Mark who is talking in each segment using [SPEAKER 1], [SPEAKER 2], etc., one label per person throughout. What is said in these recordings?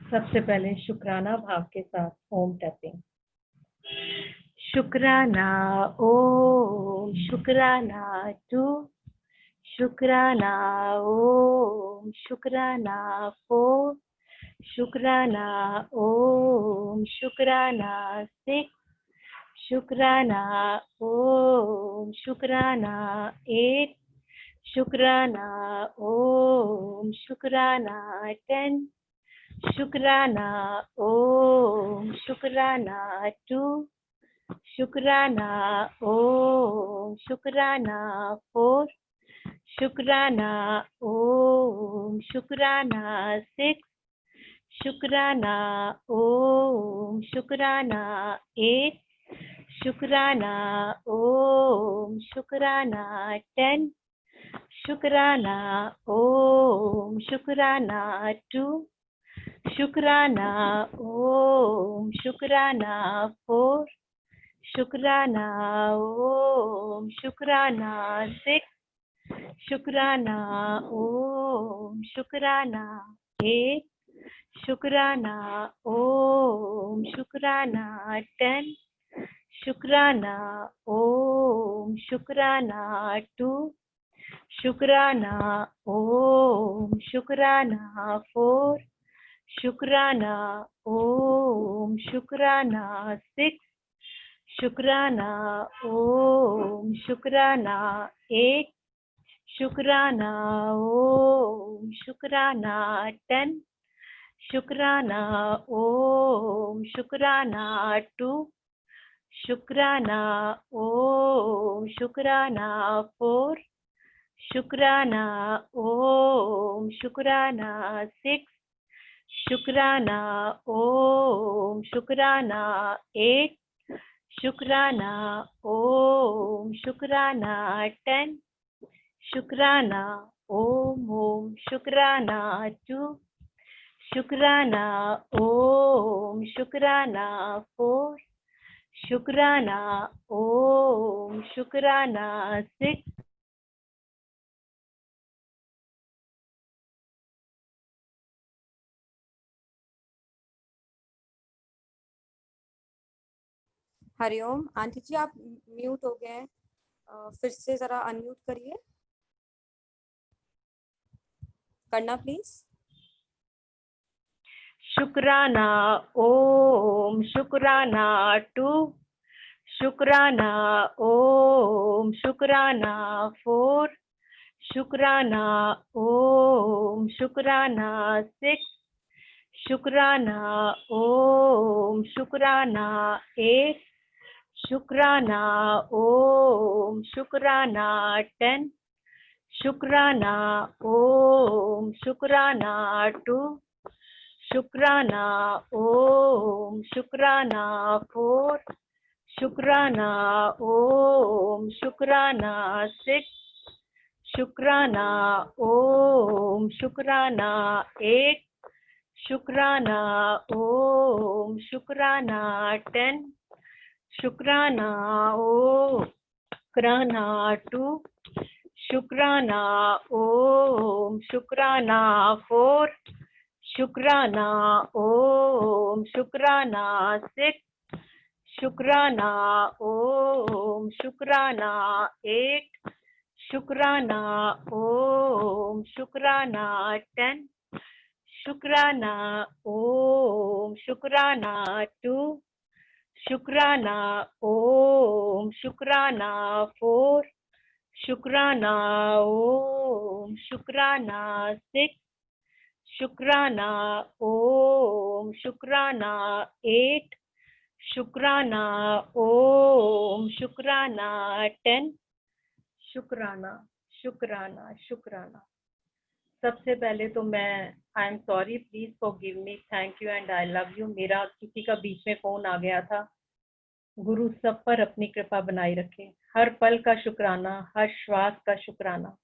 [SPEAKER 1] सबसे पहले शुक्राना भाव के साथ ओम टैपिंग। शुक्राना ओम, शुक्राना टू, शुक्राना ओम, शुक्राना फोर, शुक्राना ओम, शुक्राना सिक्स, शुक्राना ओम, शुक्राना एट, शुक्राना ओम, शुक्राना 10, शुक्राना ओम, शुक्राना 2, शुक्राना ओम, शुक्राना 4, शुक्राना ओम, शुक्राना 6, शुक्राना ओम, शुक्राना 8, शुक्राना ओम, शुक्राना 10, शुक्राना ओम, शुक्राना 2, शुक्राना ओम, शुक्राना 4, शुक्राना ओम, शुक्राना 6, शुक्राना ओम, शुक्राना 8, शुक्राना ओम, शुक्राना 10, शुक्राना ओम, शुक्राना 2, शुक्राना ओम, शुक्राना 4, शुक्राना ओम, शुक्राना 6, शुक्राना ओम, शुक्राना 8, शुक्राना ओम, शुक्राना 10, शुक्राना ओम, शुक्राना 2, शुक्राना ओम, शुक्राना 4, शुक्राना ओम, शुक्राना 6, शुक्राना ओम, शुक्राना 8, शुक्राना ओम, शुक्राना 10, शुक्राना ओम ओम, शुक्राना 2, शुक्राना ओम, शुक्राना 4, शुक्राना ओम, शुक्राना 6,
[SPEAKER 2] हरिओम। आंटी जी आप म्यूट हो गए हैं, फिर से जरा अनम्यूट करिए, करना प्लीज।
[SPEAKER 1] शुक्राना ओम, शुक्राना 2, शुक्राना ओम, शुक्राना 4, शुक्राना ओम, शुक्राना 6, शुक्राना ओम, शुक्राना 8, शुक्राना ओम, शुक्राना 10, शुक्राना ओम, शुक्राना 2, शुक्राना ओम, शुक्राना 4, शुक्राना ओम, शुक्राना 6, शुक्राना ओम, शुक्राना 8, शुक्राना ओम, शुक्राना 10, शुक्राना ओम, शुक्राना 2, शुक्राना ओम, शुक्राना 4, शुक्राना ओम, शुक्राना 6, शुक्राना ओम, शुक्राना 8, शुक्राना ओम, शुक्राना 10, शुक्राना ओम, शुक्राना 2, शुक्राना ओम, शुक्राना 4, शुक्राना ओम, शुक्राना 6, शुक्राना ओम, शुक्राना 8, शुक्राना ओम, शुक्राना 10, शुक्राना शुक्राना शुक्राना। सबसे पहले तो मैं आई am sorry, please forgive me, thank you and I love you. मेरा किसी का बीच में फोन आ गया था। गुरु सब पर अपनी कृपा बनाई रखे। हर पल का शुक्राना, हर श्वास का शुक्राना,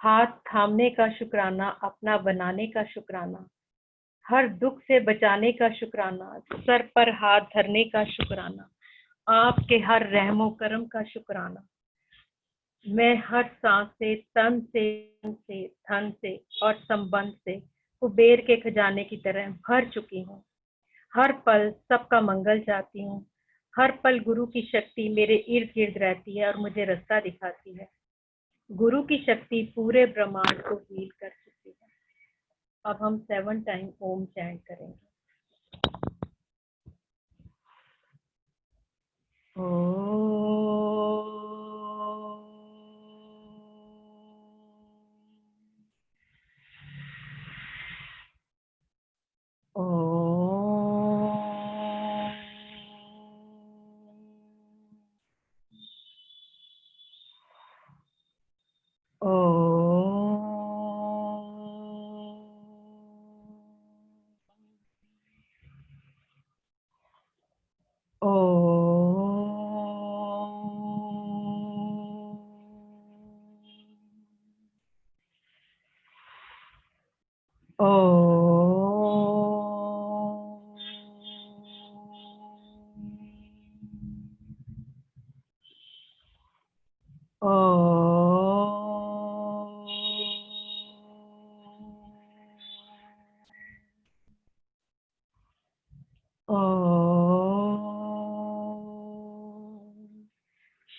[SPEAKER 1] हाथ थामने का शुक्राना, अपना बनाने का शुक्राना, हर दुख से बचाने का शुक्राना, सर पर हाथ धरने का शुक्राना, आपके हर रहमो करम का शुक्राना। मैं हर सांस से, तन से, धन से और संबंध से कुबेर के खजाने की तरह भर चुकी हूँ। हर पल सबका मंगल चाहती हूँ। हर पल गुरु की शक्ति मेरे इर्द गिर्द रहती है और मुझे रास्ता दिखाती है। गुरु की शक्ति पूरे ब्रह्मांड को हील कर चुकी है। अब हम 7 टाइम ओम चैंट करेंगे।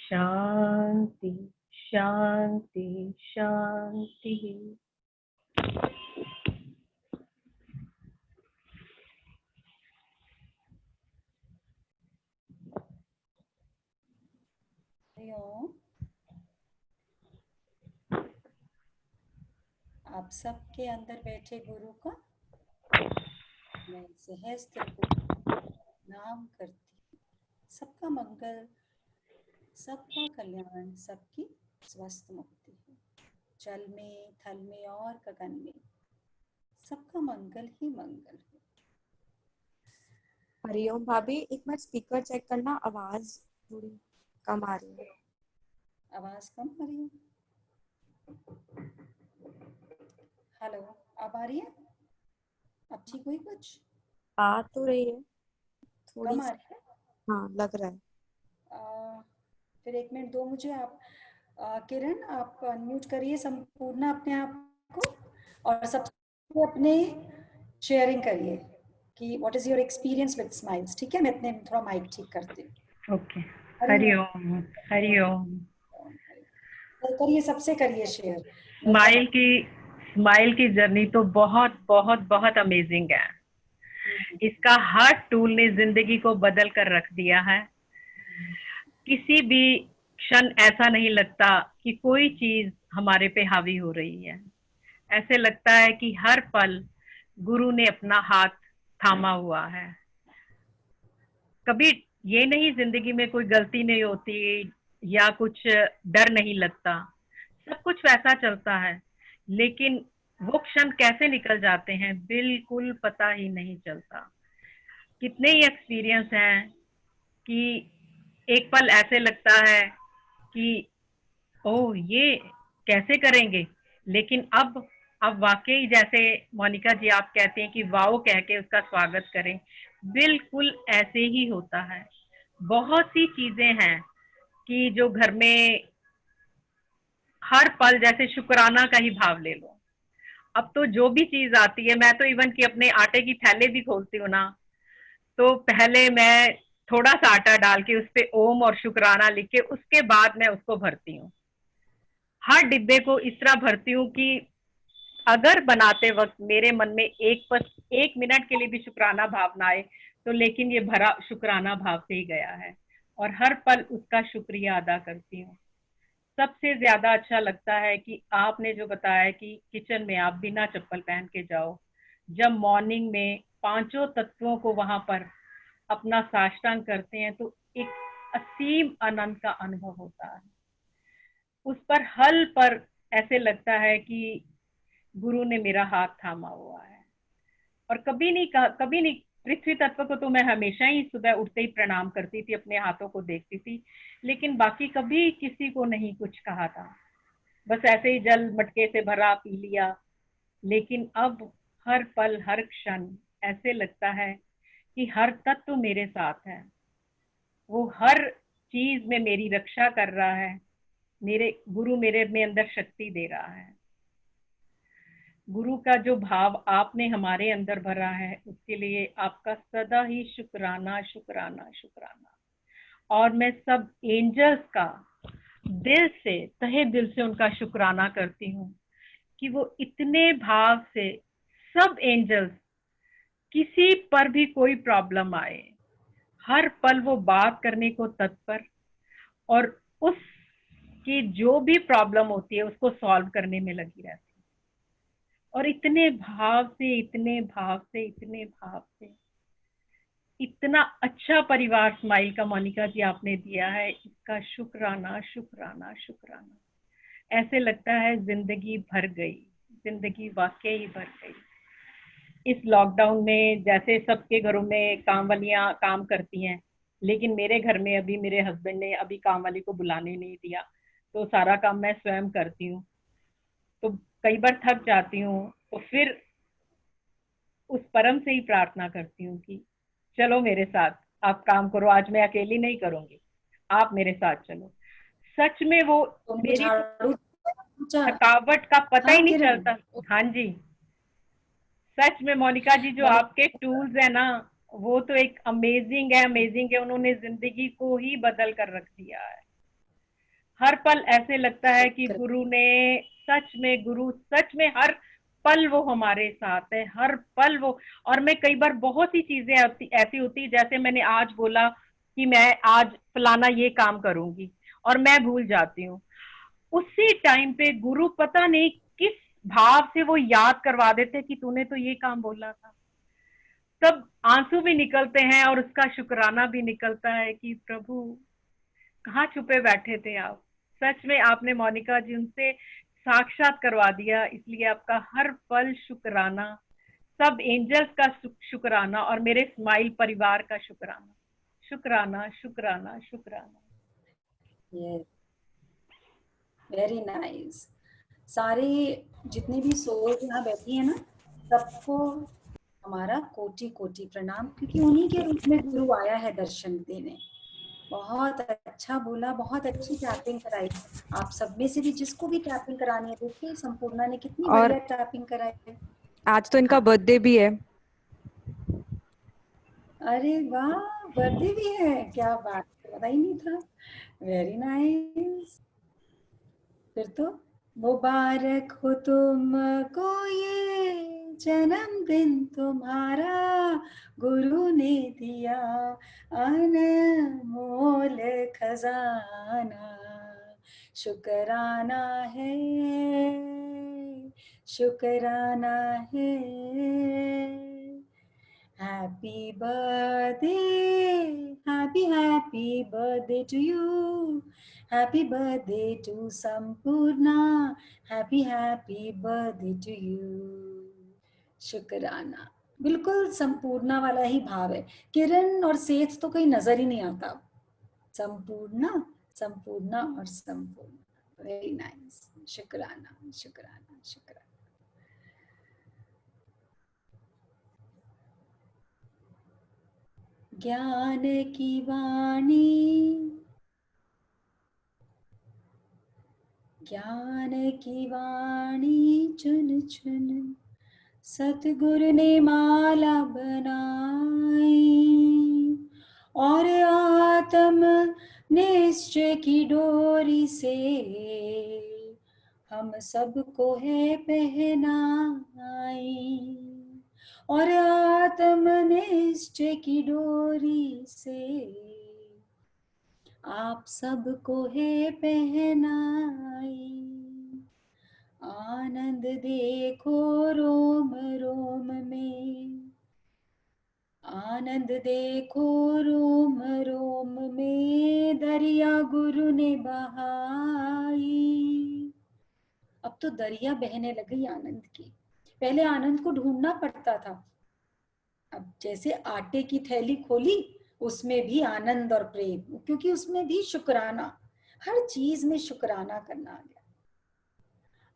[SPEAKER 1] शांति शांति शांति।
[SPEAKER 3] हरिओम। आप सबके अंदर बैठे गुरु का मैं सहस्त्र नाम करती। सबका मंगल, सबका कल्याण, सबकी स्वस्थ मुक्ति हो। जल में, थल में और गगन में सबका मंगल ही मंगल हो।
[SPEAKER 2] हरिओम भाभी, एक बार स्पीकर चेक करना, आवाज थोड़ी कम आ रही है।
[SPEAKER 3] आवाज कम आ रही है? हेलो, अब आ रही है? अब ठीक हुई? कुछ
[SPEAKER 2] आ तो रही है थोड़ी
[SPEAKER 3] कम आ रही है?
[SPEAKER 2] हाँ, लग रहा है।
[SPEAKER 3] फिर 1 मिनट दो मुझे। आप किरण, आप अनम्यूट करिए संपूर्ण अपने आप को और सबसे अपने शेयरिंग करिए कि what is your experience with smiles. ठीक है, मैं इतने थोड़ा माइक ठीक करती हूँ।
[SPEAKER 1] ओके। हरिओम हरिओम।
[SPEAKER 3] करिए, सबसे करिए शेयर।
[SPEAKER 1] स्माइल की जर्नी तो बहुत बहुत बहुत अमेजिंग है। इसका हर टूल ने जिंदगी को बदल कर रख दिया है। किसी भी क्षण ऐसा नहीं लगता कि कोई चीज हमारे पे हावी हो रही है। ऐसे लगता है कि हर पल गुरु ने अपना हाथ थामा हुआ है। कभी ये नहीं जिंदगी में कोई गलती नहीं होती या कुछ डर नहीं लगता, सब कुछ वैसा चलता है, लेकिन वो क्षण कैसे निकल जाते हैं बिल्कुल पता ही नहीं चलता। कितने ही एक्सपीरियंस हैं कि एक पल ऐसे लगता है कि ओह ये कैसे करेंगे, लेकिन अब वाकई जैसे मोनिका जी आप कहते हैं कि वाओ कह के उसका स्वागत करें, बिल्कुल ऐसे ही होता है। बहुत सी चीजें हैं कि जो घर में हर पल जैसे शुक्राना का ही भाव ले लो। अब तो जो भी चीज आती है, मैं तो इवन कि अपने आटे की थैले भी खोलती हूँ ना, तो पहले मैं थोड़ा सा आटा डाल के उस पे ओम और शुक्राना लिख के उसके बाद मैं उसको भरती हूँ। हर डिब्बे को इस तरह भरती हूँ कि अगर बनाते वक्त मेरे मन में एक मिनट के लिए भी शुक्राना भाव ना आए, तो लेकिन ये भरा शुक्राना भाव से ही गया है और हर पल उसका शुक्रिया अदा करती हूँ। सबसे ज्यादा अच्छा लगता है कि आपने जो बताया कि किचन में आप बिना चप्पल पहन के जाओ, जब मॉर्निंग में पांचों तत्वों को वहां पर अपना साष्टांग करते हैं, तो एक असीम आनंद का अनुभव होता है। उस पर हल पर ऐसे लगता है कि गुरु ने मेरा हाथ थामा हुआ है। और कभी नहीं, पृथ्वी तत्व को तो मैं हमेशा ही सुबह उठते ही प्रणाम करती थी, अपने हाथों को देखती थी, लेकिन बाकी कभी किसी को नहीं कुछ कहा था। बस ऐसे ही जल मटके से भरा पी लिया। लेकिन अब हर पल हर क्षण ऐसे लगता है कि हर तत्व मेरे साथ है, वो हर चीज में मेरी रक्षा कर रहा है, मेरे गुरु मेरे में अंदर शक्ति दे रहा है। गुरु का जो भाव आपने हमारे अंदर भरा है उसके लिए आपका सदा ही शुक्राना शुक्राना शुक्राना। और मैं सब एंजल्स का दिल से, तहे दिल से उनका शुक्राना करती हूँ कि वो इतने भाव से, सब एंजल्स, किसी पर भी कोई प्रॉब्लम आए हर पल वो बात करने को तत्पर, और उसकी जो भी प्रॉब्लम होती है उसको सॉल्व करने में लगी रहती है। और इतने भाव से, इतने भाव से, इतने भाव से, इतना अच्छा परिवार स्माइल का मोनिका जी आपने दिया है, इसका शुक्राना शुक्राना शुक्राना। ऐसे लगता है जिंदगी भर गई, जिंदगी वाकई भर गई। इस लॉकडाउन में जैसे सबके घरों में काम वालियां काम करती हैं, लेकिन मेरे घर में अभी मेरे हस्बैंड ने अभी काम वाली को बुलाने नहीं दिया, तो सारा काम मैं स्वयं करती हूँ। तो कई बार थक जाती हूँ, तो फिर उस परम से ही प्रार्थना करती हूँ कि चलो मेरे साथ, आप काम करो, आज मैं अकेली नहीं करूंगी, आप मेरे साथ चलो। सच में वो
[SPEAKER 3] तुमको
[SPEAKER 1] मेरी
[SPEAKER 3] झाड़ू पोंछा
[SPEAKER 1] थकावट का पता
[SPEAKER 3] था
[SPEAKER 1] ही नहीं
[SPEAKER 3] किरण?
[SPEAKER 1] चलता। हाँ जी, सच में मोनिका जी जो
[SPEAKER 3] मोनी
[SPEAKER 1] आपके टूल्स है ना, वो तो एक अमेजिंग है, अमेजिंग है। उन्होंने जिंदगी को ही बदल कर रख दिया है। हर पल ऐसे लगता है कि
[SPEAKER 3] शुक्र।
[SPEAKER 1] गुरु ने, सच में गुरु, सच में हर पल वो हमारे साथ है, हर पल वो। और मैं कई बार बहुत सी चीजें ऐसी होती, जैसे मैंने आज बोला कि मैं आज फलाना ये काम करूंगी और मैं भूल जाती हूँ, उसी टाइम पे गुरु पता नहीं किस भाव से वो याद करवा देते कि तूने तो ये काम बोला था। तब आंसू भी निकलते हैं और उसका शुक्राना भी निकलता है कि प्रभु कहाँ छुपे बैठे थे आप। सच में आपने मोनिका जी उनसे साक्षात करवा दिया, इसलिए आपका हर पल शुक्राना, सब एंजल्स का शुक्राना, और मेरे स्माइल परिवार का शुक्राना, शुक्राना शुक्राना शुक्राना।
[SPEAKER 3] ये वेरी नाइस। सारे जितने भी सोल यहाँ बैठी है ना, सबको हमारा कोटि कोटि प्रणाम, क्योंकि उन्हीं के रूप में गुरु आया है दर्शन देने। बहुत अच्छा बोला, बहुत अच्छी टैपिंग कराई। आप सब में से भी जिसको भी टैपिंग करानी है, देखिए संपूर्णा ने कितनी
[SPEAKER 2] और
[SPEAKER 3] बढ़िया टैपिंग कराई है।
[SPEAKER 2] आज तो इनका
[SPEAKER 3] हाँ,
[SPEAKER 2] बर्थडे भी है।
[SPEAKER 3] अरे वाह, बर्थडे भी है, क्या बात है, पता ही नहीं था। Very nice. फिर तो मुबारक हो तुमको ये जन्मदिन तुम्हारा, गुरु ने दिया अनमोल खजाना। शुक्राना है, शुक्राना है। Happy birthday, happy birthday to you. Happy birthday to Sampurna. Happy birthday to you. शुक्राना। बिल्कुल संपूर्णा वाला ही भाव है। किरण और सेठ तो कहीं नजर ही नहीं आता। संपूर्णा, संपूर्णा और संपूर्णा। Very nice. शुक्राना शुक्राना शुक्राना। ज्ञान की वाणी, ज्ञान की वाणी चुन चुन सतगुरु ने माला बनाई, और आत्म निश्चय की डोरी से हम सबको है पहनाई, और आत्म निश्चय की डोरी से आप सबको है पहनाई। आनंद देखो रोम रोम में, आनंद देखो रोम रोम में, दरिया गुरु ने बहाई। अब तो दरिया बहने लगी आनंद की। पहले आनंद को ढूंढना पड़ता था, अब जैसे आटे की थैली खोली, उसमें भी आनंद और प्रेम, क्योंकि उसमें भी शुक्राना, हर चीज में शुक्राना करना आ गया।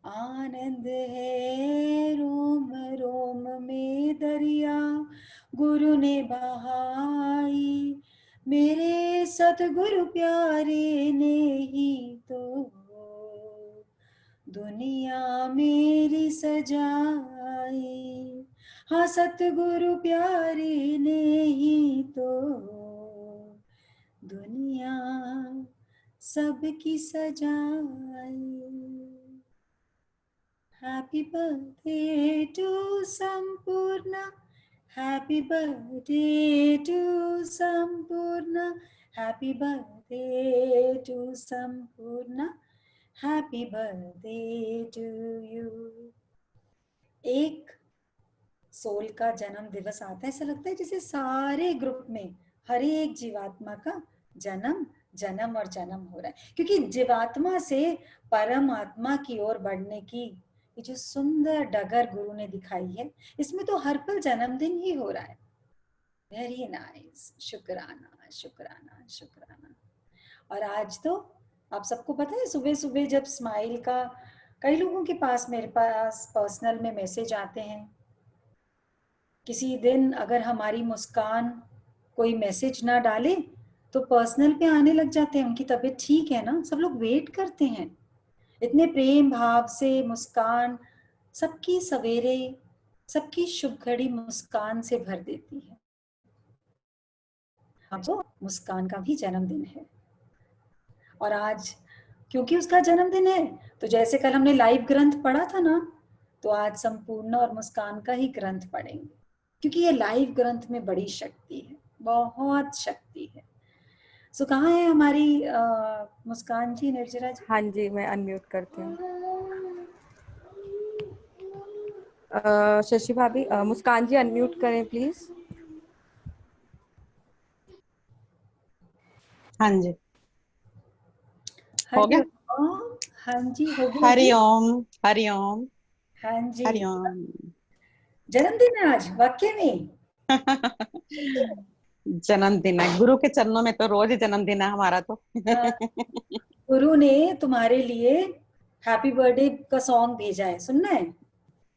[SPEAKER 3] आनंद है रोम रोम में, दरिया गुरु ने बहाई, मेरे सतगुरु प्यारे ने ही तो दुनिया मेरी सजाई, हाँ सतगुरु प्यारे ने ही तो दुनिया सबकी सजाई। Happy birthday to Sampurna, happy birthday to Sampurna, happy birthday to Sampurna, happy birthday to you. एक सोल का जन्म दिवस आता है, ऐसा लगता है जैसे सारे ग्रुप में हर एक जीवात्मा का जन्म जन्म और जन्म हो रहा है, क्योंकि जीवात्मा से परमात्मा की ओर बढ़ने की ये जो सुंदर डगर गुरु ने दिखाई है, इसमें तो हर पल जन्मदिन ही हो रहा है। वेरी नाइस, शुक्राना शुक्राना शुक्राना। और आज तो आप सबको पता है, सुबह सुबह जब स्माइल का कई लोगों के पास मेरे पास पर्सनल में मैसेज आते हैं, किसी दिन अगर हमारी मुस्कान कोई मैसेज ना डाले तो पर्सनल पे आने लग जाते हैं, उनकी तबीयत ठीक है ना, सब लोग वेट करते हैं। इतने प्रेम भाव से मुस्कान सबकी सवेरे, सबकी शुभ घड़ी मुस्कान से भर देती है। आज तो मुस्कान का भी जन्मदिन है, और आज क्योंकि उसका जन्मदिन है तो जैसे कल हमने लाइव ग्रंथ पढ़ा था ना, तो आज संपूर्ण और मुस्कान का ही ग्रंथ पढ़ेंगे, क्योंकि ये लाइव ग्रंथ में बड़ी शक्ति है, बहुत शक्ति है। सो कहाँ है हमारी मुस्कान जी, निर्जरा जी?
[SPEAKER 2] हाँ जी, मैं अनम्यूट करती हूँ। शशि भाभी, मुस्कान जी अनम्यूट करें प्लीज।
[SPEAKER 4] हाँ जी, हो गया।
[SPEAKER 3] हरिओम। हाँ जी, हो गया जी।
[SPEAKER 4] हरिओम हरिओम
[SPEAKER 3] हाँ जी,
[SPEAKER 4] हरिओम।
[SPEAKER 3] जन्मदिन है आज वाकई में।
[SPEAKER 4] जन्मदिन है, गुरु के चरणों में तो रोज ही जन्मदिन है हमारा तो।
[SPEAKER 3] गुरु ने तुम्हारे लिए हैप्पी बर्थडे का सॉन्ग भेजा है, सुनना है?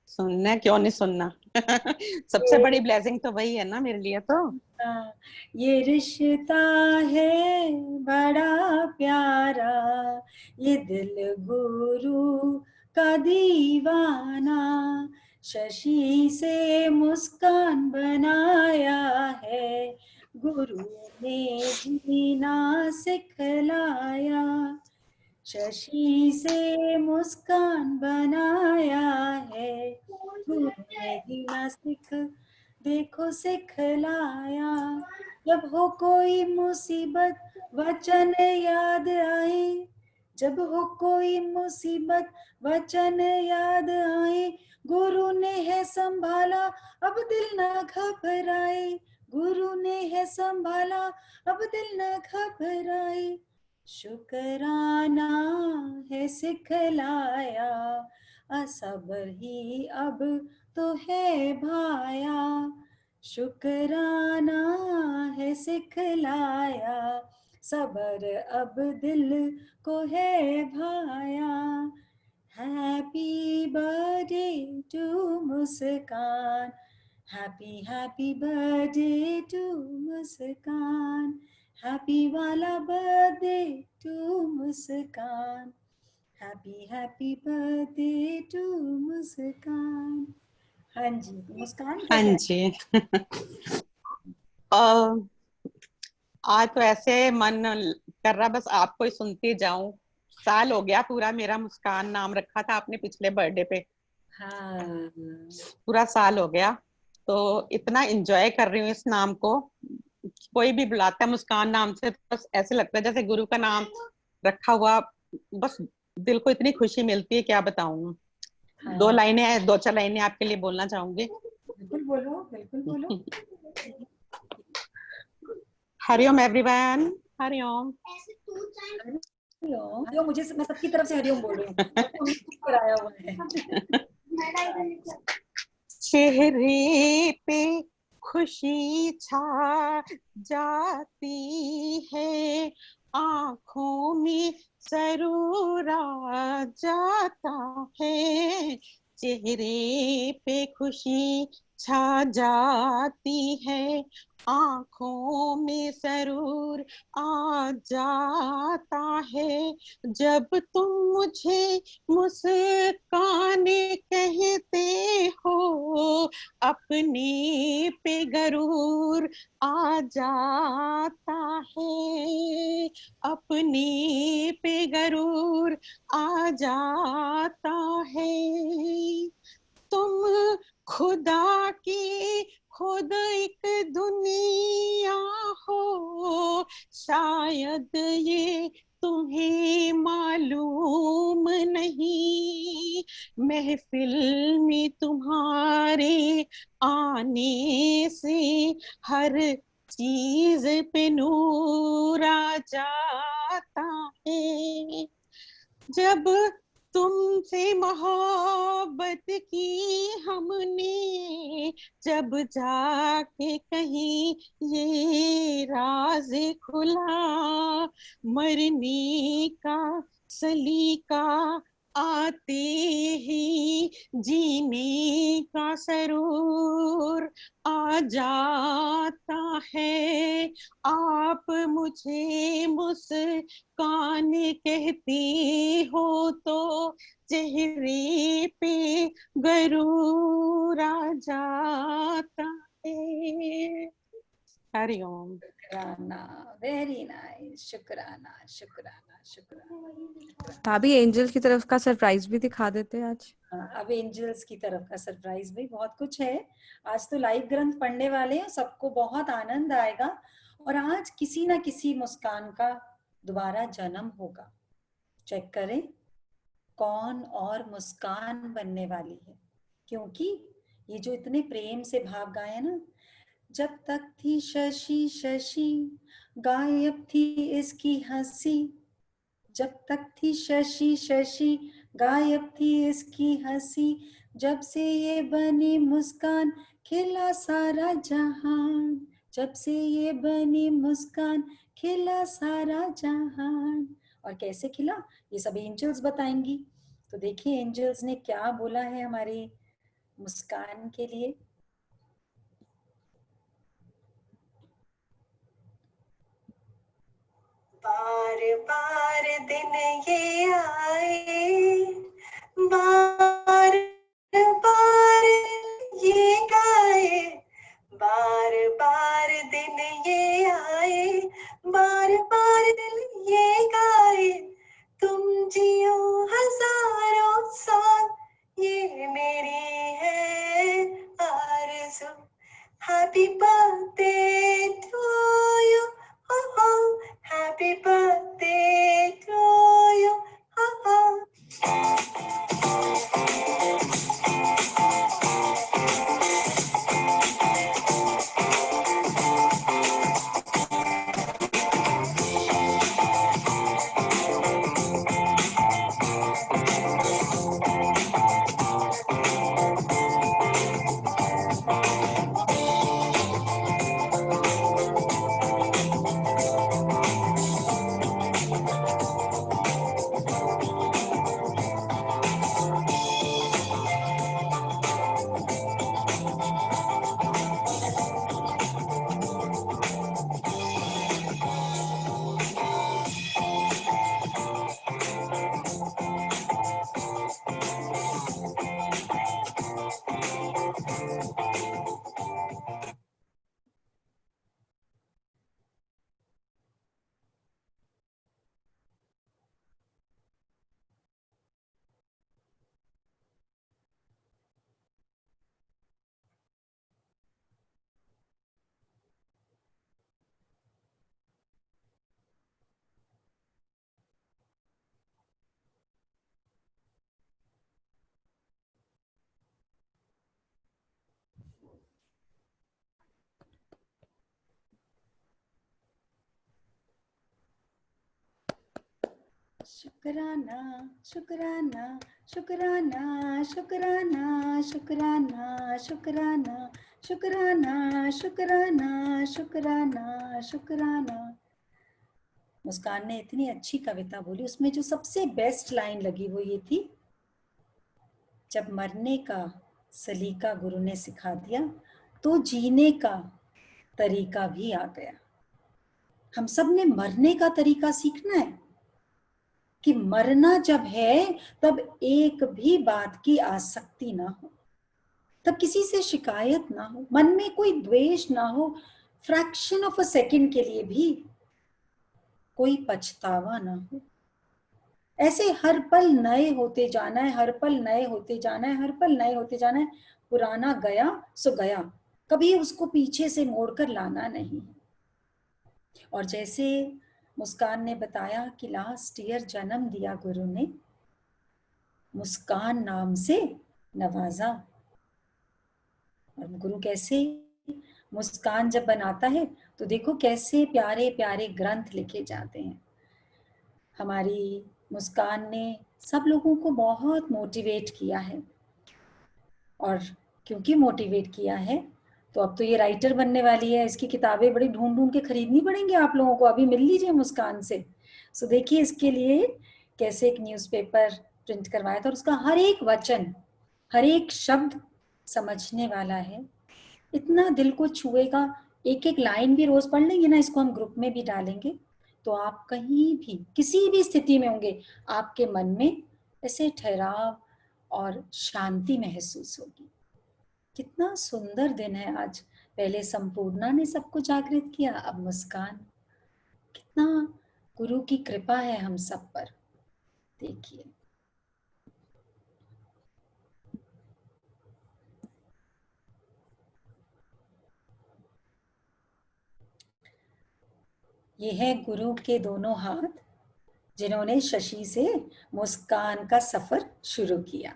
[SPEAKER 4] सुनना, क्यों नहीं सुनना। सबसे बड़ी ब्लेसिंग तो वही है ना मेरे लिए तो।
[SPEAKER 3] हाँ, ये रिश्ता है बड़ा प्यारा, ये दिल गुरु का दीवाना, शशि से मुस्कान बनाया है, गुरु ने जीना सिखलाया, शशि से मुस्कान बनाया है, गुरु ने जीना देखो सिखलाया। जब हो कोई मुसीबत वचन याद आए, जब हो कोई मुसीबत वचन याद आए, गुरु ने है संभाला अब दिल ना घबराए, गुरु ने है संभाला अब दिल ना घबराए, शुक्राना है सिखलाया, असबर ही अब तो है भाया, शुक्राना है सिखलाया, सबर अब दिल को है भाया। Happy birthday to Muskan, happy happy birthday to Muskan, happy वाला birthday to Muskan, happy happy birthday to Muskan. हाँ जी, तो मुस्कान
[SPEAKER 4] हाँ
[SPEAKER 3] कैसे?
[SPEAKER 4] जी। आज तो ऐसे मन कर रहा बस आपको ही सुनती जाऊं। साल हो गया पूरा, मेरा मुस्कान नाम रखा था आपने पिछले बर्थडे पे।
[SPEAKER 3] हाँ,
[SPEAKER 4] पूरा साल हो गया, तो इतना एंजॉय कर रही हूँ इस नाम को। कोई भी बुलाता है मुस्कान नाम से तो बस ऐसे लगता है जैसे गुरु का नाम रखा हुआ। बस दिल को इतनी खुशी मिलती है, क्या बताऊं।
[SPEAKER 3] हाँ,
[SPEAKER 4] दो चार लाइनें आपके लिए बोलना चाहूंगी।
[SPEAKER 3] बिल्कुल बोलो, बिल्कुल बोलो।
[SPEAKER 4] हरिओम एवरीवन, हरिओम।
[SPEAKER 3] हरिओम, हरिओम, मैं सबकी तरफ से हरिओम बोल रही हूँ, सबको म्यूट पर आया हुआ है।
[SPEAKER 4] चेहरे पे खुशी छा जाती है, आंखों में सरूर आ जाता है, चेहरे पे खुशी छा जाती है, आंखों में सरूर आ जाता है, जब तुम मुझे मुस्काने कहते हो, अपने पे गरूर आ जाता है, अपने पे गरूर आ जाता है। तुम खुदा की खुद एक दुनिया हो, शायद ये तुम्हें मालूम नहीं, महफिल में तुम्हारे आने से हर चीज पे नूर आ जाता है, जब तुमसे मोहब्बत की हमने, जब जाके कहीं ये राज खुला, मरने का सलीका आते ही जीने का सरूर आ जाता है, आप मुझे मुस्कान कहते हो तो चेहरे पे गरूर आ जाता है। हरिओम।
[SPEAKER 3] शुक्राना, वेरी नाइस, शुक्राना शुक्राना शुक्राना।
[SPEAKER 2] भाभी एंजल की तरफ का सरप्राइज भी दिखा देते आज।
[SPEAKER 3] अब एंजल्स की तरफ का सरप्राइज भी बहुत कुछ है। आज तो लाइव ग्रंथ पढ़ने वाले हैं, सबको बहुत आनंद आएगा, और आज किसी ना किसी मुस्कान का दोबारा जन्म होगा। चेक करें कौन और मुस्कान बनने वाली है, क्योंकि ये जो इतने प्रेम से भाव गाए ना, जब तक थी शशि शशि गायब थी इसकी हंसी, जब तक थी शशि शशि गायब थी इसकी हंसी, जब से ये बनी मुस्कान खिला सारा जहान, जब से ये बनी मुस्कान खिला सारा जहान। और कैसे खिला ये सब एंजल्स बताएंगी। तो देखिए एंजल्स ने क्या बोला है हमारी मुस्कान के लिए।
[SPEAKER 5] बार बार दिन ये आए, बार बार ये गाए, बार बार दिन ये आए, बार बार दिल ये गाए, तुम जियो हजारों साल, ये मेरी है आरज़ू। हैप्पी बर्थडे टू यू, हो हो, हैप्पी बर्थडे टू यू, हो हो। शुक्राना शुक्राना शुक्राना शुक्राना शुक्राना शुक्राना शुक्राना शुक्राना शुक्राना शुक्राना। मुस्कान ने इतनी अच्छी कविता बोली, उसमें जो सबसे बेस्ट लाइन लगी वो ये थी, जब मरने का
[SPEAKER 3] सलीका गुरु ने सिखा दिया तो जीने का तरीका भी आ गया। हम सब ने मरने का तरीका सीखना है कि मरना जब है तब एक भी बात की आसक्ति ना हो, तब किसी से शिकायत ना हो, मन में कोई द्वेष ना हो, फ्रैक्शन ऑफ अ सेकंड के लिए भी कोई पछतावा ना हो। ऐसे हर पल नए होते जाना है, हर पल नए होते जाना है, हर पल नए होते जाना है। पुराना गया सो गया, कभी उसको पीछे से मोड़कर लाना नहीं। और जैसे मुस्कान ने बताया कि लास्ट ईयर जन्म दिया गुरु ने, मुस्कान नाम से नवाजा। और गुरु कैसे मुस्कान जब बनाता है तो देखो कैसे प्यारे प्यारे ग्रंथ लिखे जाते हैं। हमारी मुस्कान ने सब लोगों को बहुत मोटिवेट किया है, और क्योंकि मोटिवेट किया है तो अब तो ये राइटर बनने वाली है। इसकी किताबें बड़ी ढूंढ ढूंढ के खरीदनी पड़ेंगी आप लोगों को, अभी मिल लीजिए मुस्कान से। सो देखिए इसके लिए कैसे एक न्यूज़पेपर प्रिंट करवाया था, और उसका हर एक वचन, हर एक शब्द समझने वाला है, इतना दिल को छुएगा। एक एक लाइन भी रोज पढ़ लेंगे ना, इसको हम ग्रुप में भी डालेंगे, तो आप कहीं भी किसी भी स्थिति में होंगे, आपके मन में ऐसे ठहराव और शांति महसूस होगी। कितना सुंदर दिन है आज। पहले संपूर्णा ने सबको जागृत किया, अब मुस्कान। कितना गुरु की कृपा है हम सब पर। देखिए ये है गुरु के दोनों हाथ, जिन्होंने शशि से मुस्कान का सफर शुरू किया।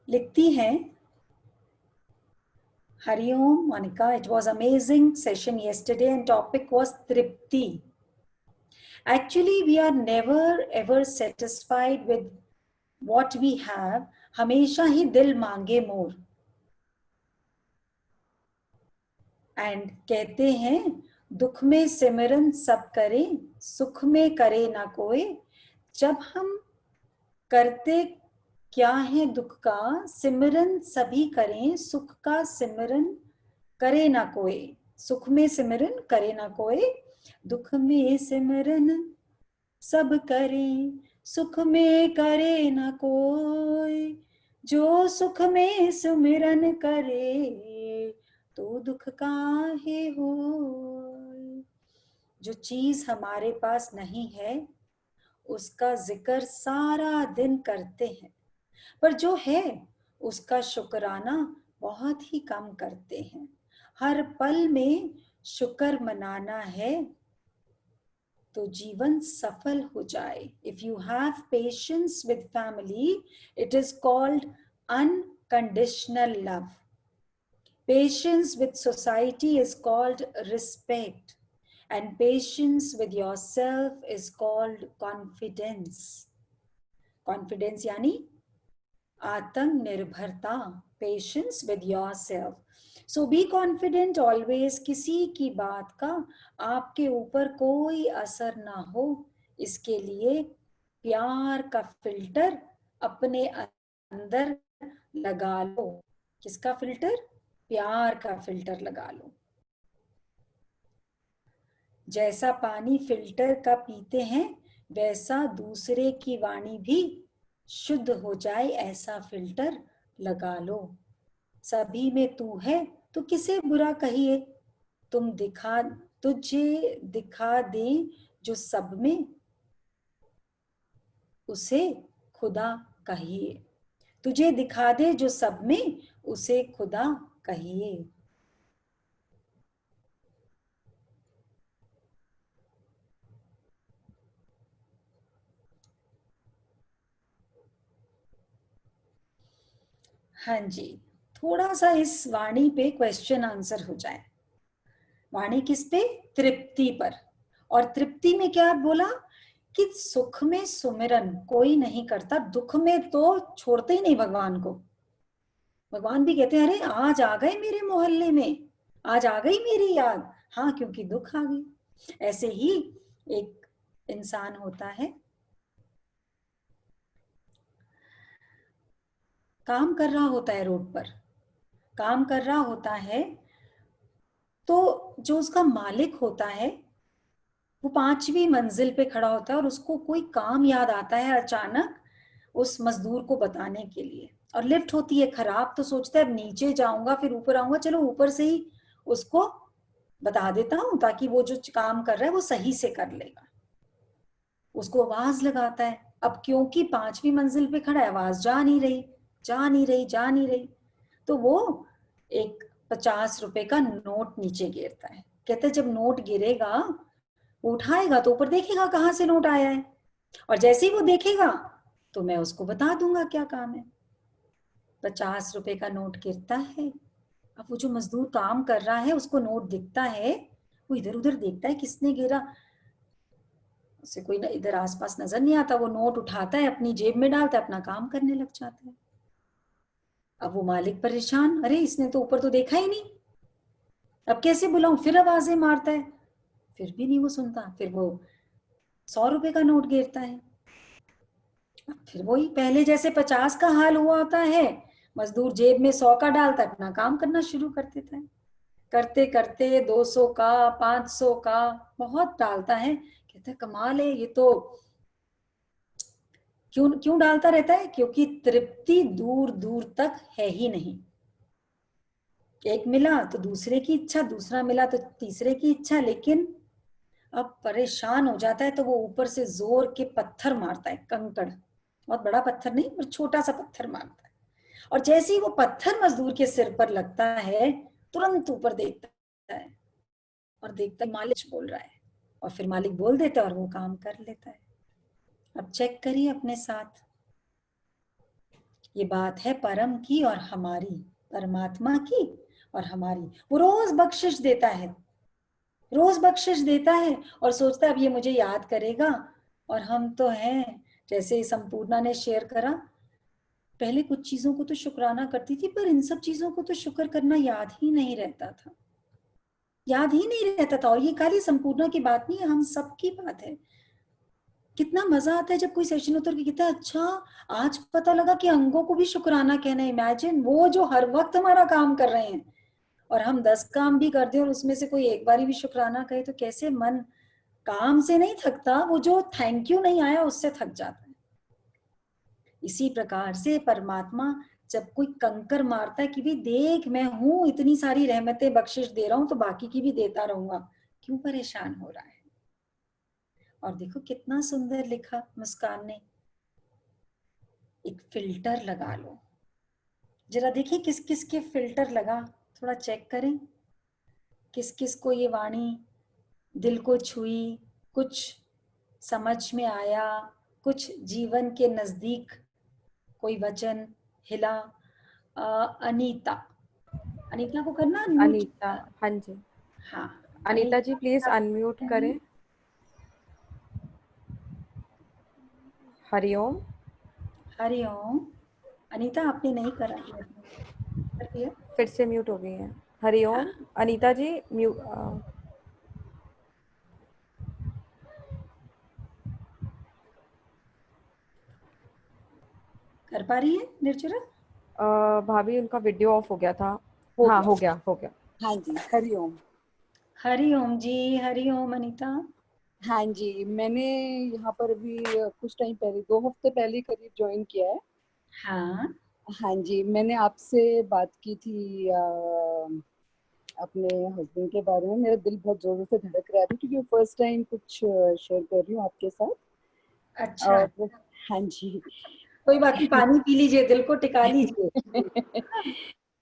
[SPEAKER 3] लिखती हैं Hariom Monica, it was amazing session yesterday and topic was Tripti. Actually, we are never ever satisfied with what we have. हमेशा ही दिल मांगे मोर। एंड कहते हैं दुख में सिमरन सब करें, सुख में करे ना कोई। जब हम करते क्या है दुख का, सिमरन सभी करें, सुख का सिमरन करे ना कोई। सुख में सिमरन करे ना कोई, दुख में सिमरन सब करें, सुख में करे ना कोई। जो सुख में सिमरन करे, तो दुख काहे होय। जो चीज हमारे पास नहीं है उसका जिक्र सारा दिन करते हैं, पर जो है उसका शुक्राना बहुत ही कम करते हैं। हर पल में शुक्र मनाना है तो जीवन सफल हो जाए। If you have patience with family, it is called unconditional love. Patience with society is called respect, and patience with yourself is called confidence. Confidence यानी आत्मनिर्भरता, patience with yourself. So be confident always, किसी की बात का आपके ऊपर कोई असर ना हो, इसके लिए प्यार का फिल्टर अपने अंदर लगा लो। किसका फिल्टर? प्यार का फिल्टर लगा लो। जैसा पानी फिल्टर का पीते हैं, वैसा दूसरे की वाणी भी शुद्ध हो जाए, ऐसा फिल्टर लगा लो। सभी में तू है तो किसे बुरा कहिए, तुझे दिखा दे जो सब में, उसे खुदा कहिए। तुझे दिखा दे जो सब में, उसे खुदा कहिए। हाँ जी, थोड़ा सा इस वाणी पे क्वेश्चन आंसर हो जाए। वाणी किस पे? तृप्ति पर। और तृप्ति में क्या बोला कि सुख में सुमिरन कोई नहीं करता, दुख में तो छोड़ते ही नहीं भगवान को। भगवान भी कहते हैं अरे आज आ गए मेरे मोहल्ले में, आज आ गई मेरी याद। हाँ, क्योंकि दुख आ गई। ऐसे ही एक इंसान होता है, काम कर रहा होता है रोड पर, काम कर रहा होता है, तो जो उसका मालिक होता है वो 5वीं मंजिल पे खड़ा होता है और उसको कोई काम याद आता है अचानक उस मजदूर को बताने के लिए, और लिफ्ट होती है खराब, तो सोचता है अब नीचे जाऊंगा फिर ऊपर आऊंगा, चलो ऊपर से ही उसको बता देता हूँ ताकि वो जो काम कर रहा है वो सही से कर लेगा। उसको आवाज लगाता है, अब क्योंकि 5वीं मंजिल पे खड़ा है आवाज जा नहीं रही, जा नहीं रही, जा नहीं रही, तो वो एक 50 रुपए का नोट नीचे गिरता है। कहते जब नोट गिरेगा वो उठाएगा तो ऊपर देखेगा कहाँ से नोट आया है, और जैसे ही वो देखेगा तो मैं उसको बता दूंगा क्या काम है। 50 रुपए का नोट गिरता है, अब वो जो मजदूर काम कर रहा है उसको नोट दिखता है, वो इधर उधर देखता है किसने गिरा, उसे कोई इधर आसपास नजर नहीं आता, वो नोट उठाता है अपनी जेब में डालता है, अपना काम करने लग जाता है। अब वो मालिक परेशान, अरे इसने तो ऊपर तो देखा ही नहीं, अब कैसे बुलाऊं, फिर आवाजें मारता है, फिर भी नहीं वो सुनता, फिर वो 100 रुपए का नोट गिरता है। फिर वही पहले जैसे 50 का हाल हुआ होता है, मजदूर जेब में 100 का डालता है, अपना काम करना शुरू कर देता है, करते करते 200 का, 500 का बहुत डालता है। कहते हैं कमाल है ये तो, क्यों क्यों डालता रहता है, क्योंकि तृप्ति दूर दूर तक है ही नहीं। एक मिला तो दूसरे की इच्छा, दूसरा मिला तो तीसरे की इच्छा, लेकिन अब परेशान हो जाता है तो वो ऊपर से जोर के पत्थर मारता है, कंकड़, बहुत बड़ा पत्थर नहीं पर छोटा सा पत्थर मारता है, और जैसे ही वो पत्थर मजदूर के सिर पर लगता है तुरंत ऊपर देखता है और देखता है मालिक बोल रहा है, और फिर मालिक बोल देता है और वो काम कर लेता है। अब चेक करिए अपने साथ, ये बात है परम की और हमारी, परमात्मा की और हमारी। वो रोज बख्शिश देता है, रोज बख्शिश देता है और सोचता है अब ये मुझे याद करेगा। और हम तो हैं, जैसे संपूर्णा ने शेयर करा, पहले कुछ चीजों को तो शुक्राना करती थी पर इन सब चीजों को तो शुक्र करना याद ही नहीं रहता था, याद ही नहीं रहता था। और ये खाली संपूर्णा की बात नहीं है, हम सबकी बात है। कितना मजा आता है जब कोई सेशन उतर के कहता है अच्छा आज पता लगा कि अंगों को भी शुक्राना कहना है। इमेजिन वो जो हर वक्त हमारा काम कर रहे हैं और हम 10 काम भी कर दें और उसमें से कोई एक बारी भी शुक्राना कहे तो कैसे मन काम से नहीं थकता, वो जो थैंक यू नहीं आया उससे थक जाता है। इसी प्रकार से परमात्मा जब कोई कंकर मारता है कि भी देख मैं हूं, इतनी सारी रहमतें बख्शिश दे रहा हूं तो बाकी की भी देता रहूंगा, क्यों परेशान हो रहा है। और देखो कितना सुंदर लिखा मुस्कान ने, एक फिल्टर लगा लो। जरा देखिए किस किस के फिल्टर लगा, थोड़ा चेक करें किस किस को ये वाणी दिल को छुई, कुछ समझ में आया, कुछ जीवन के नजदीक कोई वचन हिला। अनीता, अनीता को करना अनम्यूट।
[SPEAKER 2] अनीता, हाँ जी,
[SPEAKER 3] हाँ
[SPEAKER 2] अनीता जी प्लीज अनम्यूट करें। हरिओम।
[SPEAKER 3] हरिओम। अनीता आपने नहीं करा, कर दिया।
[SPEAKER 2] फिर से म्यूट हो गई है। हरिओम अनीता जी, म्यूट।
[SPEAKER 3] कर पा रही है निर्जरा?
[SPEAKER 2] भाभी उनका वीडियो ऑफ हो गया था।
[SPEAKER 3] हो
[SPEAKER 2] हाँ
[SPEAKER 3] गया।
[SPEAKER 2] हो गया, हो गया।
[SPEAKER 5] हाँ जी, हरिओम।
[SPEAKER 3] हरिओम जी, हरिओम अनीता।
[SPEAKER 5] हाँ जी, मैंने यहाँ पर अभी कुछ टाइम पहले, 2 हफ्ते पहले करीब ज्वाइन किया है।
[SPEAKER 3] हाँ
[SPEAKER 5] हाँ जी, मैंने आपसे बात की थी अपने हस्बैंड के बारे में। मेरा दिल बहुत जोरों से धड़क रहा था क्योंकि फर्स्ट टाइम कुछ शेयर कर रही हूँ आपके साथ।
[SPEAKER 3] अच्छा,
[SPEAKER 5] और हाँ जी
[SPEAKER 3] कोई बात नहीं, पानी पी लीजिए, दिल को टिका लीजिए।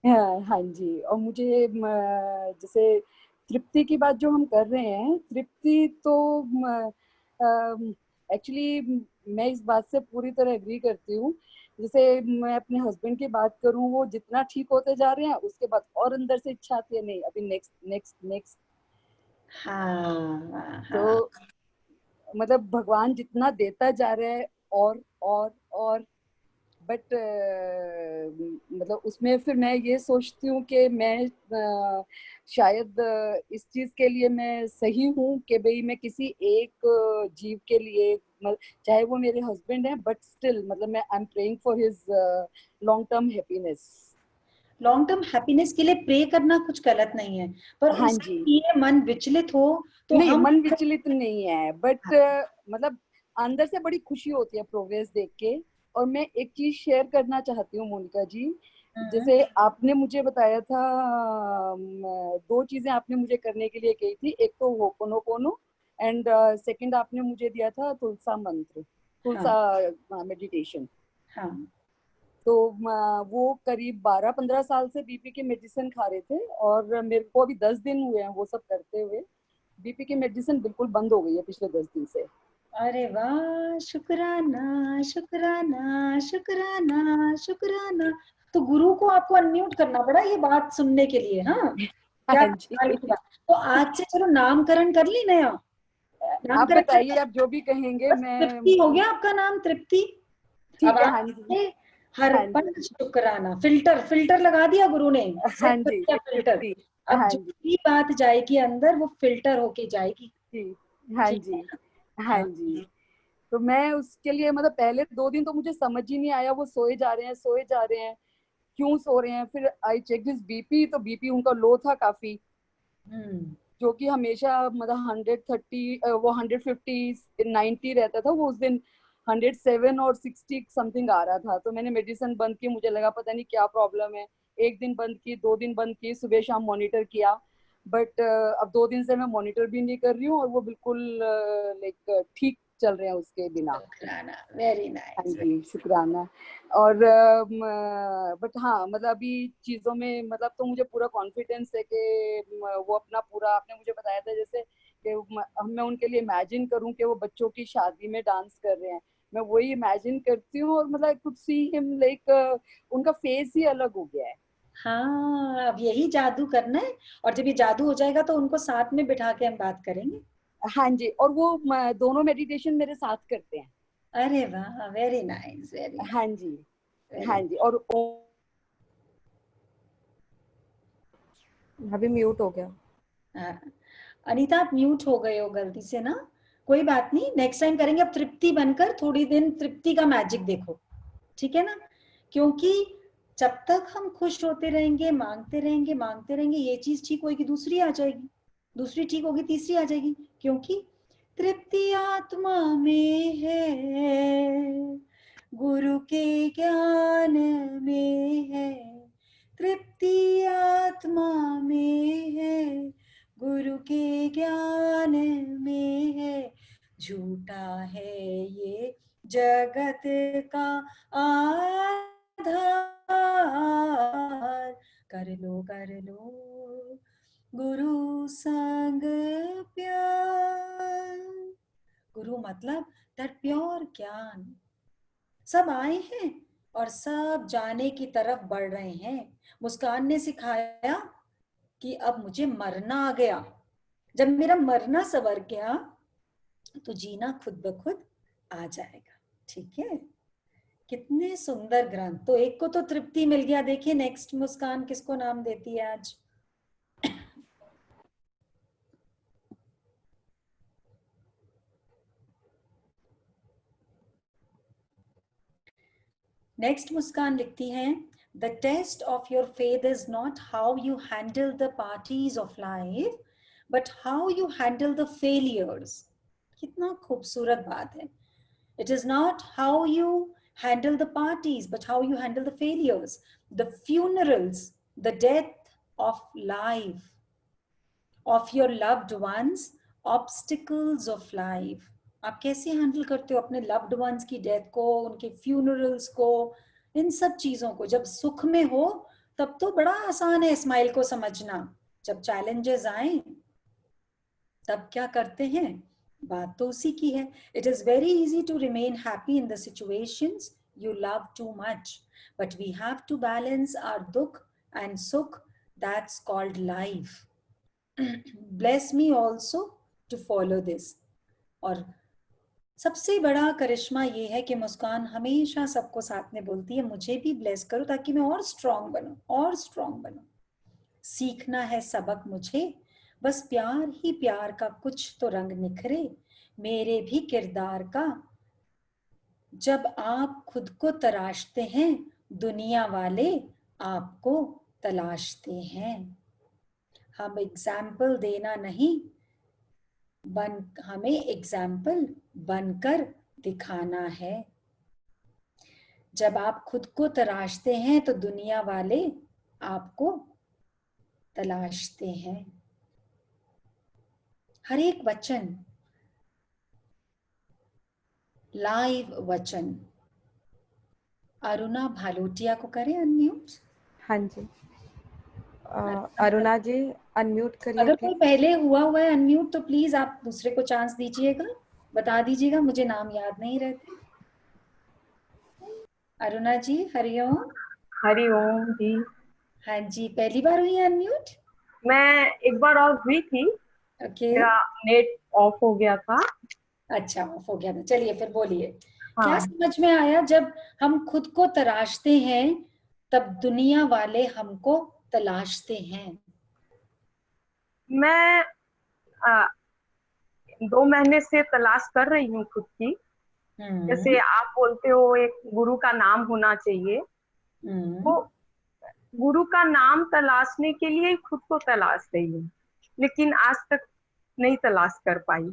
[SPEAKER 5] हाँ हाँ जी, और मुझे जैसे तृप्ति की बात जो हम कर रहे हैं, तृप्ति तो एक्चुअली मैं इस बात से पूरी तरह एग्री करती हूँ। जैसे मैं अपने हस्बैंड की बात करूँ, वो जितना ठीक होते जा रहे हैं उसके बाद और अंदर से इच्छा आती है नहीं अभी नेक्स्ट नेक्स्ट नेक्स्ट।
[SPEAKER 3] हाँ हाँ
[SPEAKER 5] तो मतलब भगवान जितना देता जा रहा है और बट मतलब उसमें फिर मैं ये सोचती हूँ कि मैं शायद इस चीज के लिए मैं सही हूँ कि भाई मैं किसी एक जीव के लिए, चाहे वो मेरे हस्बैंड है, बट स्टिल मतलब मैं I am praying for his long term happiness.
[SPEAKER 3] Long term happiness के लिए प्रे करना कुछ गलत नहीं है, पर
[SPEAKER 5] हाँ
[SPEAKER 3] उसके
[SPEAKER 5] जी,
[SPEAKER 3] लिए मन विचलित हो तो
[SPEAKER 5] नहीं
[SPEAKER 3] हम
[SPEAKER 5] मन विचलित नहीं है, बट मतलब अंदर से बड़ी खुशी होती है प्रोग्रेस देख के। और मैं एक चीज शेयर करना चाहती हूँ मोनिका जी, जैसे आपने मुझे बताया था, दो चीजें आपने मुझे करने के लिए कही थी, एक तो होपोनोपोनो एंड सेकंड आपने मुझे दिया था तुलसा मंत्र, तुलसा मेडिटेशन।
[SPEAKER 3] हाँ
[SPEAKER 5] तो वो करीब 12-15 साल से बीपी की मेडिसिन खा रहे थे, और मेरे को अभी 10 दिन हुए हैं वो सब करते हुए। बीपी की मेडिसिन बिल्कुल बंद हो गई है पिछले 10 दिन से।
[SPEAKER 3] अरे वाह, शुक्राना शुक्राना शुक्राना शुक्राना। तो गुरु को आपको अनम्यूट करना पड़ा ये बात सुनने के लिए। हाँ, क्या
[SPEAKER 5] हाँ
[SPEAKER 3] कमाल की
[SPEAKER 5] जी,
[SPEAKER 3] बात। तो आज से चलो नामकरण कर ली नया,
[SPEAKER 5] आप
[SPEAKER 3] नामकरण
[SPEAKER 5] बताइए,
[SPEAKER 3] करके
[SPEAKER 5] आप जो भी कहेंगे
[SPEAKER 3] बस
[SPEAKER 5] मैं।
[SPEAKER 3] तृप्ति हो गया आपका नाम, तृप्ति। अब
[SPEAKER 5] ठीक है,
[SPEAKER 3] आप
[SPEAKER 5] हाँ जी,
[SPEAKER 3] हर
[SPEAKER 5] हाँ
[SPEAKER 3] पल
[SPEAKER 5] जी,
[SPEAKER 3] शुक्राना, फिल्टर फिल्टर लगा दिया गुरु ने,
[SPEAKER 5] हाँ
[SPEAKER 3] सेट कर
[SPEAKER 5] जी,
[SPEAKER 3] दिया फिल्टर।
[SPEAKER 5] तृप्ति,
[SPEAKER 3] अब
[SPEAKER 5] हाँ
[SPEAKER 3] जो
[SPEAKER 5] जी,
[SPEAKER 3] भी बात जाएगी अंदर वो फिल्टर होके जाएगी।
[SPEAKER 5] जी, हाँ
[SPEAKER 3] ठीक है
[SPEAKER 5] जी,
[SPEAKER 3] ना?
[SPEAKER 5] हाँ
[SPEAKER 3] हाँ
[SPEAKER 5] जी। तो मैं उसके लिए मतलब पहले 2 दिन तो मुझे समझ ही नहीं आया, वो सोए जा रहे हैं सोए जा रहे हैं, क्यों सो रहे हैं। फिर आई चेक दिस बीपी, तो बीपी उनका लो था काफी,
[SPEAKER 3] हम्म
[SPEAKER 5] जो कि हमेशा मतलब 130, वो 150-90 रहता था, वो उस दिन 107 और 60 समथिंग आ रहा था। तो मैंने मेडिसिन बंद की, मुझे लगा पता नहीं क्या प्रॉब्लम है। एक दिन बंद की, 2 दिन बंद की, सुबह शाम मॉनिटर किया, बट अब 2 दिन से मैं मॉनिटर भी नहीं कर रही हूँ, और वो बिल्कुल लाइक ठीक चल रहे हैं उसके बिना।
[SPEAKER 3] शुक्राना, वेरी
[SPEAKER 5] हाँ
[SPEAKER 3] नाइस।
[SPEAKER 5] जी, शुक्राना। और बट हाँ मतलब अभी चीजों में मतलब तो मुझे पूरा कॉन्फिडेंस है कि वो अपना पूरा, आपने मुझे बताया था जैसे कि मैं उनके लिए इमेजिन करूं कि वो बच्चों की शादी में डांस कर रहे हैं, मैं वही इमेजिन करती हूँ, और मतलब कुछ सी हिम लाइक उनका फेस ही अलग हो गया है।
[SPEAKER 3] हाँ, अब यही जादू करना है, और जब ये जादू हो जाएगा तो उनको साथ में बिठा के हम बात करेंगे।
[SPEAKER 5] हाँ जी, और वो दोनों मेडिटेशन मेरे साथ करते हैं।
[SPEAKER 3] अरे वाह, वेरी नाइस, वेरी
[SPEAKER 5] हाँ
[SPEAKER 3] नाइस,
[SPEAKER 5] जी,
[SPEAKER 3] वेरी।
[SPEAKER 5] हाँ जी। और अभी म्यूट हो गया।
[SPEAKER 3] हाँ, अनीता आप म्यूट हो गए हो गलती से ना, कोई बात नहीं, नेक्स्ट टाइम करेंगे। अब तृप्ति बनकर थोड़ी दिन तृप्ति का मैजिक देखो, ठीक है ना? क्योंकि जब तक हम खुश होते रहेंगे, मांगते रहेंगे, ये चीज ठीक होगी, दूसरी आ जाएगी, दूसरी ठीक होगी, तीसरी आ जाएगी। क्योंकि तृप्ति आत्मा में है, गुरु के ज्ञान में है। तृप्ति आत्मा में है, गुरु के ज्ञान में है। झूठा है ये जगत का आधार, कर लो गुरु संग प्यार। गुरु मतलब दैट प्योर ज्ञान। सब आए हैं और सब जाने की तरफ बढ़ रहे हैं। मुस्कान ने सिखाया कि अब मुझे मरना आ गया, जब मेरा मरना सवर गया तो जीना खुद ब खुद आ जाएगा। ठीक है, कितने सुंदर ग्रंथ। तो एक को तो तृप्ति मिल गया, देखिए नेक्स्ट मुस्कान किसको नाम देती है आज। नेक्स्ट मुस्कान लिखती हैं, the test of your faith is not how you handle the parties of life, but how you handle the failures. कितना खूबसूरत बात है। It is not how you handle the parties, but how you handle the failures, the funerals, the death of life, of your loved ones, obstacles of life. आप कैसे handle करते हो अपने loved ones की डेथ को, उनके funerals को, इन सब चीजों को। जब सुख में हो तब तो बड़ा आसान है स्माइल को समझना, जब चैलेंजेस आए तब क्या करते हैं, बात तो उसी की है। It is very easy to remain happy in the situations you love too much, but we have to balance our दुख एंड सुख, that's called life. Bless me also to follow this. और सबसे बड़ा करिश्मा ये है कि मुस्कान हमेशा सबको साथ में बोलती है, मुझे भी ब्लेस करो ताकि मैं और स्ट्रांग बनूं, और स्ट्रांग बनूं। सीखना है सबक मुझे, बस प्यार ही प्यार का कुछ तो रंग निखरे मेरे भी किरदार का। जब आप खुद को तराशते हैं दुनिया वाले आपको तलाशते हैं। हम एग्जाम्पल देना नहीं, हमें एग्जाम्पल बनकर दिखाना है। जब आप खुद को तराशते हैं तो दुनिया वाले आपको तलाशते हैं। हर एक वचन लाइव वचन अरुणा भालोटिया को करें अनम्यूट।
[SPEAKER 2] हाँ जी, अरुणा जी अनम्यूट करिए
[SPEAKER 3] अगर कोई
[SPEAKER 2] प्लीज।
[SPEAKER 3] पहले हुआ है अनम्यूट तो प्लीज आप दूसरे को चांस दीजिएगा, बता दीजिएगा, मुझे नाम याद नहीं रहते। अरुणा जी हरिओम।
[SPEAKER 6] हरिओम जी।
[SPEAKER 3] हाँ जी, पहली बार हुई है अनम्यूट?
[SPEAKER 6] मैं एक बार और हुई थी,
[SPEAKER 3] ओके,
[SPEAKER 6] मेरा नेट ऑफ हो गया था।
[SPEAKER 3] अच्छा ऑफ हो गया था। चलिए फिर बोलिए, क्या
[SPEAKER 6] हाँ,
[SPEAKER 3] समझ में आया? जब हम खुद को तराशते हैं तब दुनिया वाले हमको तलाशते हैं।
[SPEAKER 6] मैं 2 महीने से तलाश कर रही हूँ खुद की। जैसे आप बोलते हो एक गुरु का नाम होना चाहिए, तो गुरु का नाम तलाशने के लिए ही खुद को तलाश रही हूँ, लेकिन आज तक नहीं तलाश कर पाई।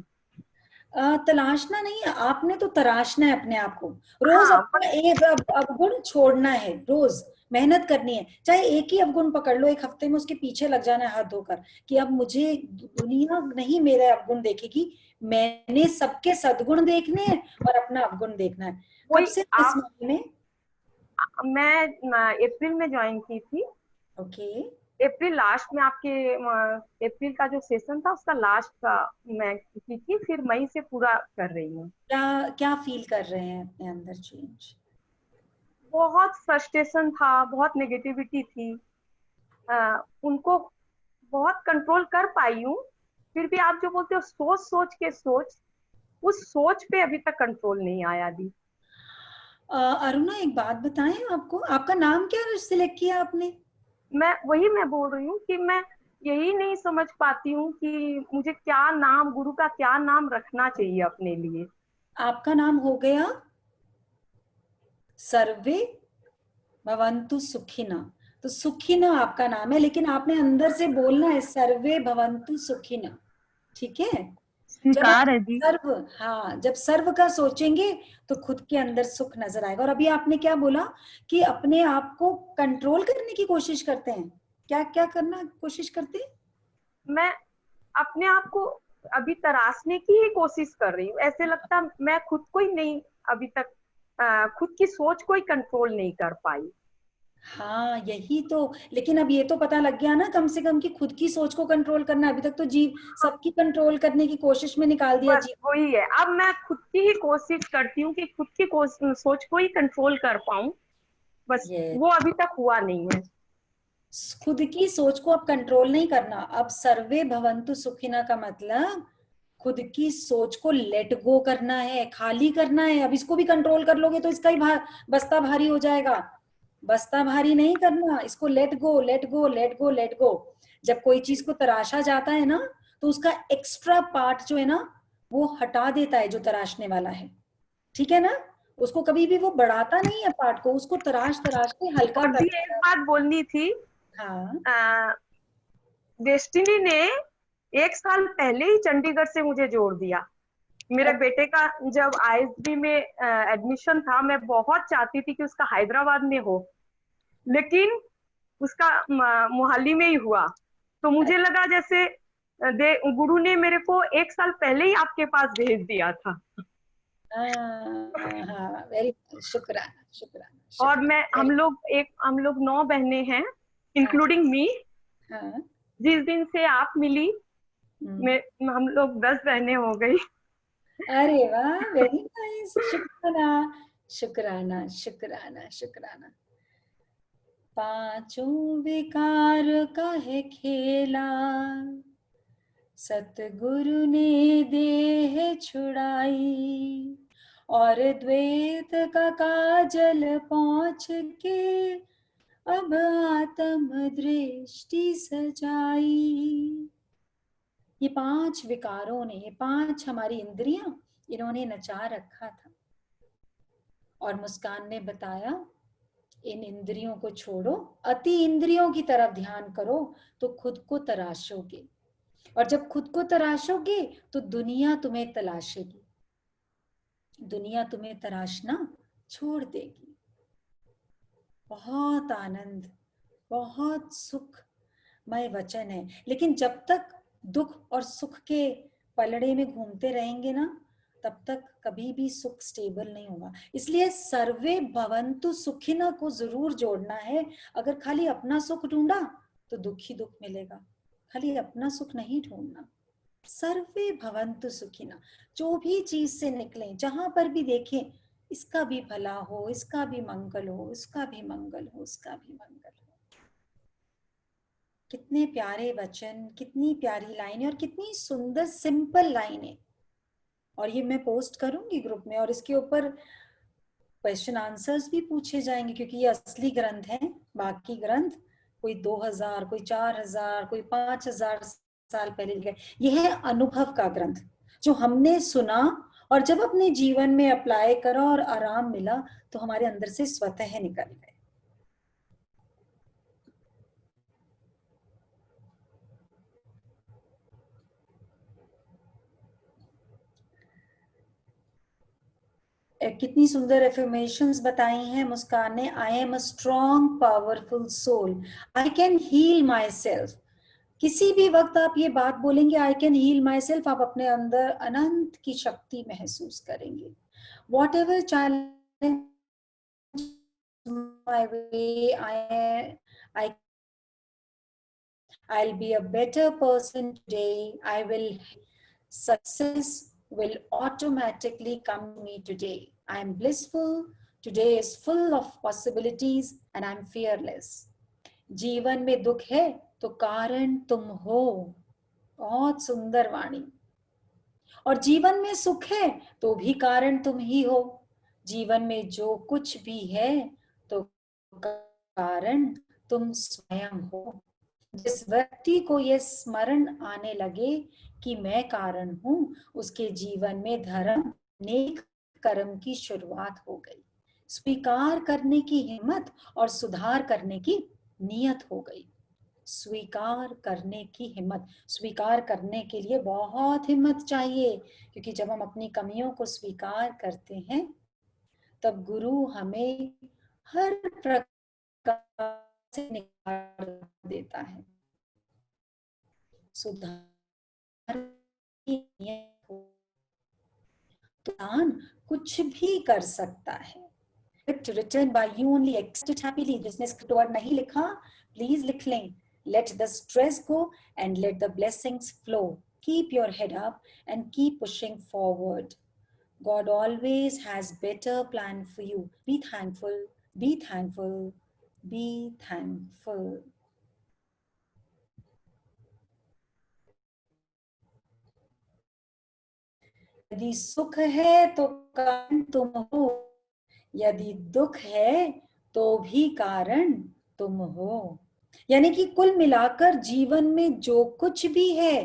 [SPEAKER 3] तलाशना नहीं है, आपने तो तराशना है अपने आप को। रोज
[SPEAKER 6] हाँ,
[SPEAKER 3] अपना एक अवगुण छोड़ना है, रोज मेहनत करनी है। चाहे एक ही अवगुण पकड़ लो, एक हफ्ते में उसके पीछे लग जाना है हाथ धोकर कि अब मुझे दुनिया नहीं मेरे अवगुण देखेगी, मैंने सबके सद्गुण देखने हैं और अपना अवगुण देखना है। कब
[SPEAKER 6] वही
[SPEAKER 3] से इस मामले में?
[SPEAKER 6] मैं अप्रैल में ज्वाइन की थी।
[SPEAKER 3] ओके,
[SPEAKER 6] अप्रैल लास्ट में आपके अप्रैल का जो सेशन था उसका लास्ट का मैं की थी, फिर मई से पूरा कर रही हूँ।
[SPEAKER 3] क्या क्या फील कर रहे हैं अपने अंदर चेंज?
[SPEAKER 6] बहुत फ्रस्ट्रेशन था, बहुत नेगेटिविटी थी, उनको बहुत कंट्रोल कर पाई हूँ। फिर भी आप जो बोलते हो सोच सोच के सोच, उस सोच पे अभी तक कंट्रोल नहीं आया दी।
[SPEAKER 3] अरुणा एक बात बताएं, आपको आपका नाम क्या सिलेक्ट किया आपने?
[SPEAKER 6] मैं बोल रही हूँ कि मैं यही नहीं समझ पाती हूँ कि मुझे क्या नाम, गुरु का क्या नाम रखना चाहिए अपने लिए।
[SPEAKER 3] आपका नाम हो गया सर्वे भवन्तु सुखिना। तो सुखिना आपका नाम है, लेकिन आपने अंदर से बोलना है सर्वे भवन्तु सुखिना। ठीक है? जब आप
[SPEAKER 6] स्वीकार है जी।
[SPEAKER 3] सर्व, हाँ, जब सर्व का सोचेंगे तो खुद के अंदर सुख नजर आएगा। और अभी आपने क्या बोला कि अपने आप को कंट्रोल करने की कोशिश करते हैं। क्या क्या करना कोशिश करते हैं?
[SPEAKER 6] मैं अपने आप को अभी तराशने की ही कोशिश कर रही हूँ। ऐसे लगता मैं खुद को ही नहीं अभी तक खुद की सोच को ही कंट्रोल नहीं कर पाई।
[SPEAKER 3] हाँ यही तो, लेकिन अब ये तो पता लग गया ना कम से कम कि खुद की सोच को कंट्रोल करना। अभी तक तो जीव सबकी कंट्रोल करने की कोशिश में निकाल दिया
[SPEAKER 6] बस
[SPEAKER 3] जीव।
[SPEAKER 6] वही है, अब मैं खुद की ही कोशिश करती हूँ कि खुद की सोच को ही कंट्रोल कर पाऊं। बस
[SPEAKER 3] ये
[SPEAKER 6] वो अभी तक हुआ नहीं है।
[SPEAKER 3] खुद की सोच को अब कंट्रोल नहीं करना। अब सर्वे भवन्तु सुखिना का मतलब खुद की सोच को लेट गो करना है, खाली करना है। अब इसको भी कंट्रोल कर लोगे तो इसका ही बस्ता भारी हो जाएगा। बस्ता भारी नहीं करना, इसको let go let go let go let go. जब कोई चीज को तराशा जाता है ना तो उसका एक्स्ट्रा पार्ट जो है ना वो हटा देता है जो तराशने वाला है। ठीक है ना? उसको कभी भी वो बढ़ाता नहीं है पार्ट को, उसको तराश तराश के हल्का
[SPEAKER 6] और
[SPEAKER 3] कर
[SPEAKER 6] भी एक
[SPEAKER 3] देता है।
[SPEAKER 6] बात बोलनी थी।
[SPEAKER 3] हाँ,
[SPEAKER 6] डेस्टिनी ने 1 साल पहले ही चंडीगढ़ से मुझे जोड़ दिया। मेरे बेटे का जब आईएसबी में एडमिशन था, मैं बहुत चाहती थी कि उसका हैदराबाद में हो, लेकिन उसका मोहाली में ही हुआ। तो मुझे लगा जैसे गुरु ने मेरे को 1 साल पहले ही आपके पास भेज दिया था।
[SPEAKER 3] हाँ, वेरी, शुक्राना शुक्राना
[SPEAKER 6] और
[SPEAKER 3] शुक्राना।
[SPEAKER 6] हम लोग 9 बहनें हैं,
[SPEAKER 3] हाँ
[SPEAKER 6] इंक्लूडिंग मी।
[SPEAKER 3] हाँ,
[SPEAKER 6] जिस दिन से आप मिली,
[SPEAKER 3] हम्म।
[SPEAKER 6] हम लोग 10 बहनें हो गई।
[SPEAKER 3] अरे वाह, वेरी नाइस, शुक्राना शुक्राना शुक्राना शुक्राना। पांचों विकार का है खेला, सतगुरु ने देह छुड़ाई, और द्वैत का काजल पहुंच के अब आत्म दृष्टि सजाई। ये 5 विकारों ने, ये 5 हमारी इंद्रियां, इन्होंने नचा रखा था। और मुस्कान ने बताया इन इंद्रियों को छोड़ो, अति इंद्रियों की तरफ ध्यान करो तो खुद को तराशोगे, और जब खुद को तराशोगे तो दुनिया तुम्हें तलाशेगी, दुनिया तुम्हें तराशना छोड़ देगी। बहुत आनंद, बहुत सुखमय वचन है। लेकिन जब तक दुख और सुख के पलड़े में घूमते रहेंगे ना, तब तक कभी भी सुख स्टेबल नहीं होगा। इसलिए सर्वे भवन्तु सुखिनः को जरूर जोड़ना है। अगर खाली अपना सुख ढूंढा तो दुख ही दुख मिलेगा, खाली अपना सुख नहीं ढूंढना। सर्वे भवन्तु सुखिनः, जो भी चीज से निकले, जहां पर भी देखें, इसका भी भला हो, इसका भी मंगल हो, इसका भी मंगल हो, इसका भी मंगल हो। कितने प्यारे वचन, कितनी प्यारी लाइनें और कितनी सुंदर सिंपल लाइनें। और ये मैं पोस्ट करूंगी ग्रुप में, और इसके ऊपर क्वेश्चन आंसर्स भी पूछे जाएंगे, क्योंकि ये असली ग्रंथ है। बाकी ग्रंथ कोई 2000, कोई 4000, कोई 5000 साल पहले लिखे। यह है अनुभव का ग्रंथ, जो हमने सुना और जब अपने जीवन में अप्लाई करा और आराम मिला तो हमारे अंदर से स्वतः निकल गए। कितनी सुंदर एफर्मेशंस बताई हैं मुस्कान ने। I am a strong powerful soul, I can heal myself. किसी भी वक्त आप ये बात बोलेंगे I can heal myself, आप अपने अंदर अनंत की शक्ति महसूस करेंगे। Whatever challenge my way, I'll be a better person today. Success will automatically come to me today. I'm blissful. Today is full of possibilities and I'm fearless. जीवन में दुख है तो कारण तुम हो। बहुत सुंदर वाणी। और जीवन में सुख है तो भी कारण तुम ही हो। जीवन में जो कुछ भी है तो कारण तुम स्वयं हो। जिस व्यक्ति को यह स्मरण आने लगे कि मैं कारण हूं, उसके जीवन में धर्म, नेक कर्म की शुरुआत हो गई। स्वीकार करने की हिम्मत और सुधार करने की नियत हो गई। स्वीकार करने की हिम्मत, स्वीकार करने के लिए बहुत हिम्मत चाहिए, क्योंकि जब हम अपनी कमियों को स्वीकार करते हैं तब गुरु हमें हर प्रकार से निखार देता है। सुधार दान कुछ भी कर सकता है। Written by you only, accept it happily। जिसने स्क्रिप्ट वर्ड नहीं लिखा प्लीज लिख लें। Let the stress go and let the blessings flow. Keep your head up and keep pushing forward. God always has better plan for you. Be thankful, be thankful, be thankful. यदि सुख है तो कारण तुम हो, यदि दुख है तो भी कारण तुम हो। यानी कि कुल मिलाकर जीवन में जो कुछ भी है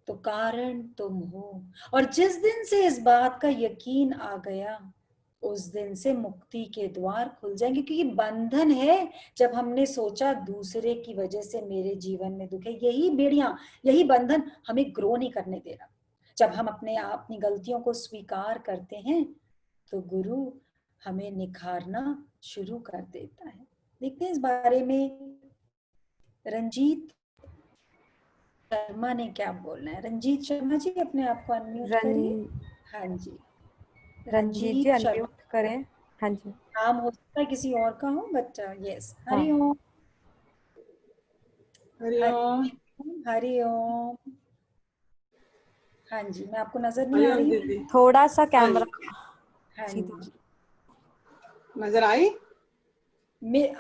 [SPEAKER 3] तो कारण तुम हो। और जिस दिन से इस बात का यकीन आ गया, उस दिन से मुक्ति के द्वार खुल जाएंगे। क्योंकि बंधन है जब हमने सोचा दूसरे की वजह से मेरे जीवन में दुख है, यही बेड़ियां, यही बंधन हमें ग्रो नहीं करने दे रहा। जब हम अपनी गलतियों को स्वीकार करते हैं तो गुरु हमें निखारना शुरू कर देता है। देखते हैं इस बारे में रंजीत शर्मा ने क्या बोलना है। रंजीत शर्मा जी अपने आप को अनम्यूट करिए। हाँ जी,
[SPEAKER 2] रंजीत जी अनम्यूट करें। हाँ जी,
[SPEAKER 3] नाम हो सकता है किसी और का हो, बट यस। हरिओम,
[SPEAKER 7] हरिओम,
[SPEAKER 3] हरिओम। हाँ जी, मैं आपको नजर नहीं आ रही हूँ,
[SPEAKER 2] थोड़ा सा कैमरा।
[SPEAKER 3] हाँ जी,
[SPEAKER 7] नजर आई?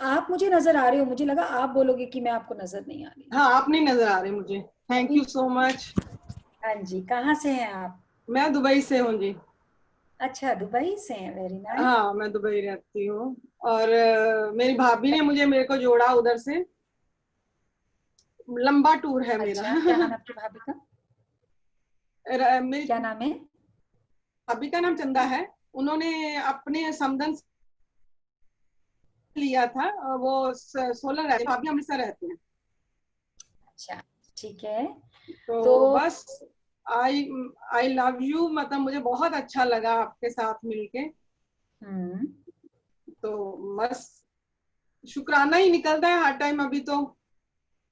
[SPEAKER 3] आप मुझे नजर आ रहे हो, मुझे लगा आप बोलोगे कि मैं आपको नजर नहीं आ रही।
[SPEAKER 7] हाँ, आप नहीं नजर आ रहे मुझे। Thank you so much.
[SPEAKER 3] हाँ जी, कहाँ से हैं आप?
[SPEAKER 7] मैं दुबई से हूँ जी।
[SPEAKER 3] अच्छा, दुबई से हैं, वेरी नाइस।
[SPEAKER 7] हाँ, मैं दुबई रहती हूँ। और मेरी भाभी ने मेरे को जोड़ा उधर से। लंबा टूर है मेरा।
[SPEAKER 3] अच्छा, क्या नाम है आपकी भाभी का?
[SPEAKER 7] मेरी
[SPEAKER 3] क्या नाम है?
[SPEAKER 7] भाभी का नाम चंदा है। उन्होंने अपने समदन लिया था। वो 16 रहते, भाभी अमृतसर रहते हैं।
[SPEAKER 3] अच्छा, ठीक है।
[SPEAKER 7] तो
[SPEAKER 3] तो
[SPEAKER 7] बस आई आई लव यू, मतलब मुझे बहुत अच्छा लगा आपके साथ मिलके।
[SPEAKER 3] हम्म,
[SPEAKER 7] तो बस शुक्राना ही निकलता है हर टाइम अभी तो।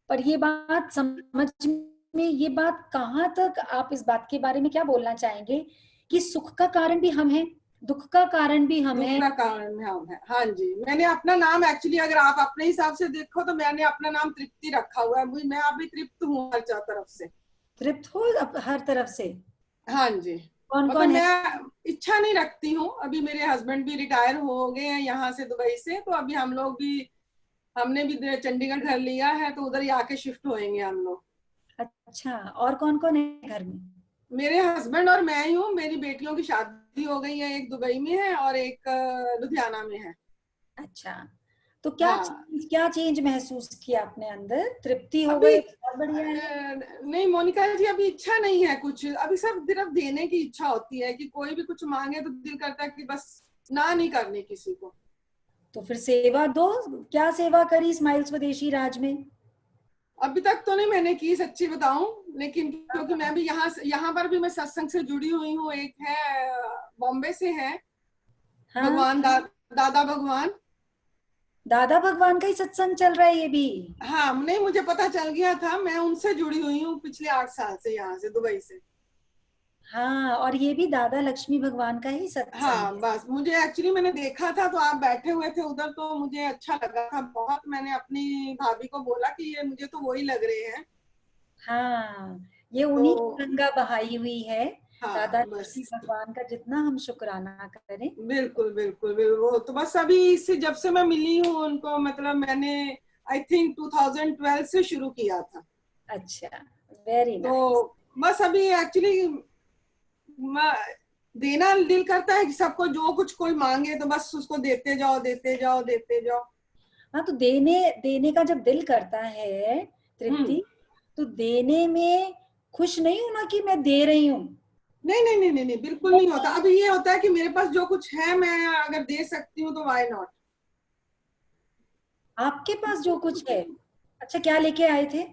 [SPEAKER 3] पर ये बात समझ में, ये बात कहाँ तक, आप इस बात के बारे में क्या बोलना चाहेंगे कि सुख का कारण भी हम हैं, दुख का कारण भी हम हैं?
[SPEAKER 7] दूसरा कारण हम है। हाँ जी, मैंने अपना नाम एक्चुअली, अगर आप अपने हिसाब से देखो तो मैंने अपना नाम तृप्ति रखा हुआ है। मैं अभी तृप्त हूँ हर तरफ से।
[SPEAKER 3] तृप्त हो हर तरफ से?
[SPEAKER 7] हाँ जी।
[SPEAKER 3] कौन
[SPEAKER 7] मतलब
[SPEAKER 3] कौन है?
[SPEAKER 7] मैं इच्छा नहीं रखती हूँ। अभी मेरे हस्बैंड भी रिटायर हो गए हैं यहाँ से, दुबई से। तो अभी हम लोग भी, हमने भी चंडीगढ़ घर लिया है, तो उधर ही आके शिफ्ट होएंगे हम लोग।
[SPEAKER 3] अच्छा, और कौन कौन है घर में?
[SPEAKER 7] मेरे हस्बैंड और मैं ही हूँ। मेरी बेटियों की शादी हो गई है, एक दुबई में है और एक लुधियाना में है।
[SPEAKER 3] अच्छा, तो
[SPEAKER 7] हाँ।
[SPEAKER 3] क्या चेंज महसूस किया अपने अंदर? तृप्ति हो
[SPEAKER 7] अभी
[SPEAKER 3] गई, बहुत बढ़िया है।
[SPEAKER 7] नहीं मोनिका जी, अभी इच्छा नहीं है कुछ। अभी सब सिर्फ देने की इच्छा होती है कि कोई भी कुछ मांगे तो दिल करता है कि बस ना नहीं करनी किसी को।
[SPEAKER 3] तो फिर सेवा दो। क्या सेवा करी स्माइल स्वदेशी राज में?
[SPEAKER 7] अभी तक तो नहीं मैंने की, सच्ची बताऊं। लेकिन क्योंकि मैं भी यहाँ पर भी मैं सत्संग से जुड़ी हुई हूँ। एक है बॉम्बे से है,
[SPEAKER 3] हाँ,
[SPEAKER 7] भगवान दादा भगवान।
[SPEAKER 3] दादा भगवान का ही सत्संग चल रहा है ये भी?
[SPEAKER 7] हाँ, नहीं मुझे पता चल गया था। मैं उनसे जुड़ी हुई हूँ पिछले 8 साल से, यहाँ से दुबई से।
[SPEAKER 3] हाँ, और ये भी दादा लक्ष्मी भगवान का ही सत्संग
[SPEAKER 7] हाँ,
[SPEAKER 3] है।
[SPEAKER 7] बस मुझे एक्चुअली मैंने देखा था तो आप बैठे हुए थे उधर, तो मुझे अच्छा लगा था बहुत। मैंने अपनी भाभी को बोला कि ये मुझे तो वही लग रहे हैं।
[SPEAKER 3] हाँ, ये
[SPEAKER 7] तो
[SPEAKER 3] उन्हीं की गंगा बहाई हुई है। दादा
[SPEAKER 7] हाँ बस,
[SPEAKER 3] लक्ष्मी भगवान का जितना हम शुक्राना करें।
[SPEAKER 7] बिल्कुल बिल्कुल बिल्कुल। वो तो बस अभी इससे जब से मैं मिली हूँ उनको, मतलब मैंने आई थिंक 2012 से शुरू किया था।
[SPEAKER 3] अच्छा, वेरी नाइस।
[SPEAKER 7] तो बस अभी एक्चुअली देना दिल करता है कि सबको जो कुछ कोई मांगे तो बस उसको देते जाओ देते जाओ देते जाओ।
[SPEAKER 3] हाँ, तो देने देने का जब दिल करता है
[SPEAKER 7] हम्म।
[SPEAKER 3] तृप्ति, तो देने में खुश नहीं होना कि मैं दे रही हूँ।
[SPEAKER 7] नहीं नहीं नहीं नहीं नहीं, बिल्कुल नहीं होता। अभी ये होता है कि मेरे पास जो कुछ है, मैं अगर दे सकती हूँ तो व्हाई नॉट।
[SPEAKER 3] आपके पास जो कुछ है। अच्छा, क्या लेके आए थे?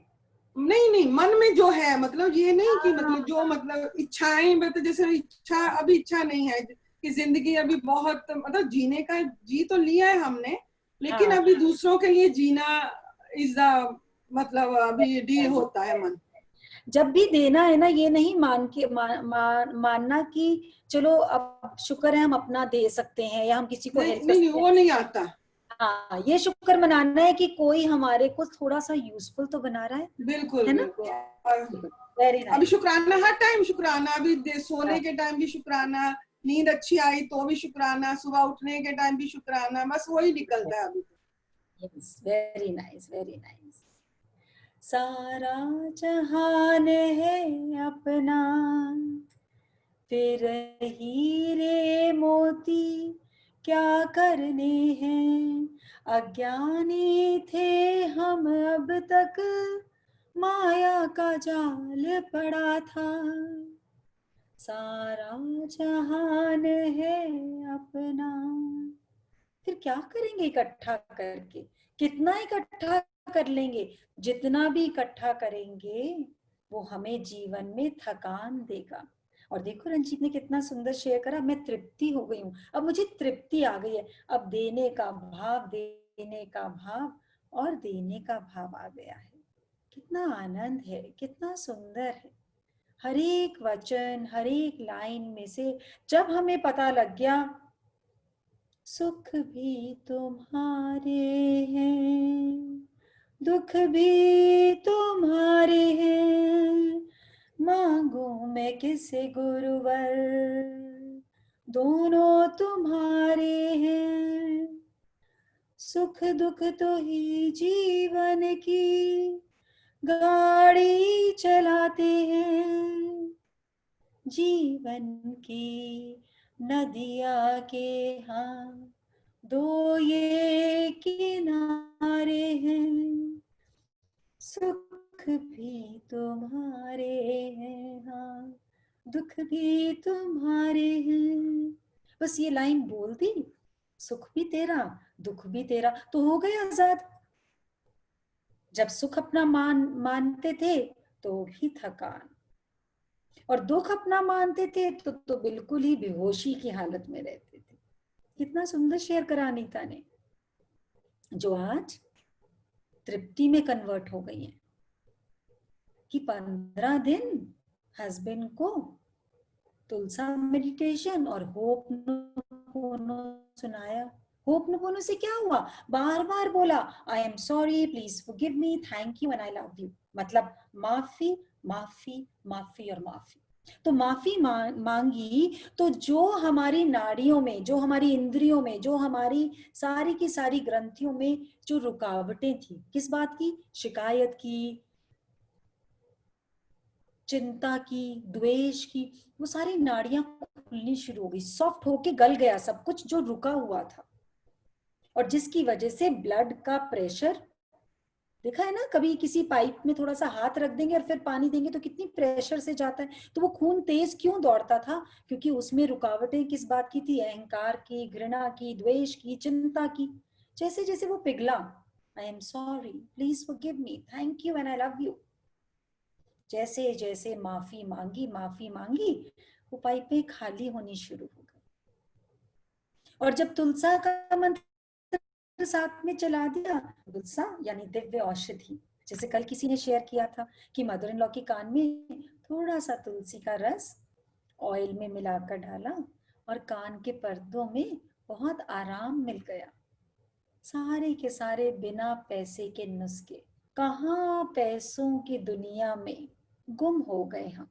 [SPEAKER 7] नहीं नहीं, मन में जो है, मतलब ये नहीं कि
[SPEAKER 3] हाँ,
[SPEAKER 7] मतलब जो, मतलब इच्छाएं, मतलब जैसे इच्छा, अभी इच्छा नहीं है कि जिंदगी अभी बहुत, मतलब जीने का जी तो लिया है हमने, लेकिन
[SPEAKER 3] हाँ,
[SPEAKER 7] अभी दूसरों के लिए जीना इज द, मतलब अभी डील होता है मन।
[SPEAKER 3] जब भी देना है ना, ये नहीं मानना कि चलो अब शुक्र है हम अपना दे सकते हैं या हम किसी को
[SPEAKER 7] नहीं
[SPEAKER 3] हेल्प कर
[SPEAKER 7] नहीं नहीं,
[SPEAKER 3] सकते हैं।
[SPEAKER 7] वो नहीं आता।
[SPEAKER 3] हाँ, ये शुक्र मनाना है कि कोई हमारे को थोड़ा सा यूजफुल तो बना रहा
[SPEAKER 7] बिल्कुल
[SPEAKER 3] है ना?
[SPEAKER 7] बिल्कुल। और
[SPEAKER 3] वेरी
[SPEAKER 7] अभी
[SPEAKER 3] नाइस।
[SPEAKER 7] शुक्राना, हर टाइम शुक्राना। अभी सोने के टाइम भी शुक्राना, नींद अच्छी आई तो भी शुक्राना, सुबह उठने के टाइम भी शुक्राना, बस वही निकलता है अभी।
[SPEAKER 3] Yes, very nice, very nice. सारा जहान है अपना, फिर हीरे मोती क्या करने हैं। अज्ञानी थे हम अब तक, माया का जाल पड़ा था। सारा जहान है अपना, फिर क्या करेंगे इकट्ठा करके? कितना इकट्ठा कर लेंगे? जितना भी इकट्ठा करेंगे वो हमें जीवन में थकान देगा। और देखो रंजीत ने कितना सुंदर शेयर करा, मैं तृप्ति हो गई हूँ, अब मुझे तृप्ति आ गई है। अब देने का भाव और देने का भाव आ गया है। कितना आनंद है, कितना सुंदर है। हर एक वचन, हर एक लाइन में से जब हमें पता लग गया सुख भी तुम्हारे हैं, दुख भी तुम्हारे हैं, मांगू मैं किसे गुरुवर, दोनों तुम्हारे हैं। सुख दुख तो ही जीवन की गाड़ी चलाते हैं, जीवन की नदिया के हाँ दो ये किनारे हैं, सुख भी तुम्हारे हैं हाँ, दुख भी तुम्हारे हैं। बस ये लाइन बोल दी, सुख भी तेरा दुख भी तेरा, तो हो गए आजाद। जब सुख अपना मानते थे तो भी थकान, और दुख अपना मानते थे तो बिल्कुल ही बेहोशी की हालत में रहते थे। कितना सुंदर शेयर करा अनीता ने, जो आज तृप्ति में कन्वर्ट हो गई है कि 15 दिन हस्बैंड को तुलसा मेडिटेशन और होपनोपोनो सुनाया। होपनोपोनो से क्या हुआ, बार बार बोला आई am sorry, please forgive me, thank you and I love you. मतलब माफी माफी माफी और माफी। तो माफी मांगी तो जो हमारी नाड़ियों में, जो हमारी इंद्रियों में, जो हमारी सारी की सारी ग्रंथियों में जो रुकावटें थी, किस बात की, शिकायत की, चिंता की, द्वेष की, वो सारी नाड़ियां खुलनी शुरू हो गई, सॉफ्ट होके गल गया सब कुछ जो रुका हुआ था। और जिसकी वजह से ब्लड का प्रेशर, देखा है ना, कभी किसी पाइप में थोड़ा सा हाथ रख देंगे और फिर पानी देंगे तो कितनी प्रेशर से जाता है। तो वो खून तेज क्यों दौड़ता था, क्योंकि उसमें रुकावटें किस बात की थी, अहंकार की, घृणा की, द्वेष की, चिंता की। जैसे जैसे वो पिघला, आई am sorry, please forgive me, thank you and I love you, जैसे जैसे माफी मांगी वो पाइपें खाली होनी शुरू हो गई। और जब तुलसा का मंत्र साथ में चला दिया, तुलसा यानी दिव्य औषधि, जैसे कल किसी ने शेयर किया था कि मदर इन लॉ के कान में थोड़ा सा तुलसी का रस ऑयल में मिलाकर डाला और कान के पर्दों में बहुत आराम मिल गया। सारे के सारे बिना पैसे के नुस्खे, कहाँ पैसों की दुनिया में गुम हो गए हम।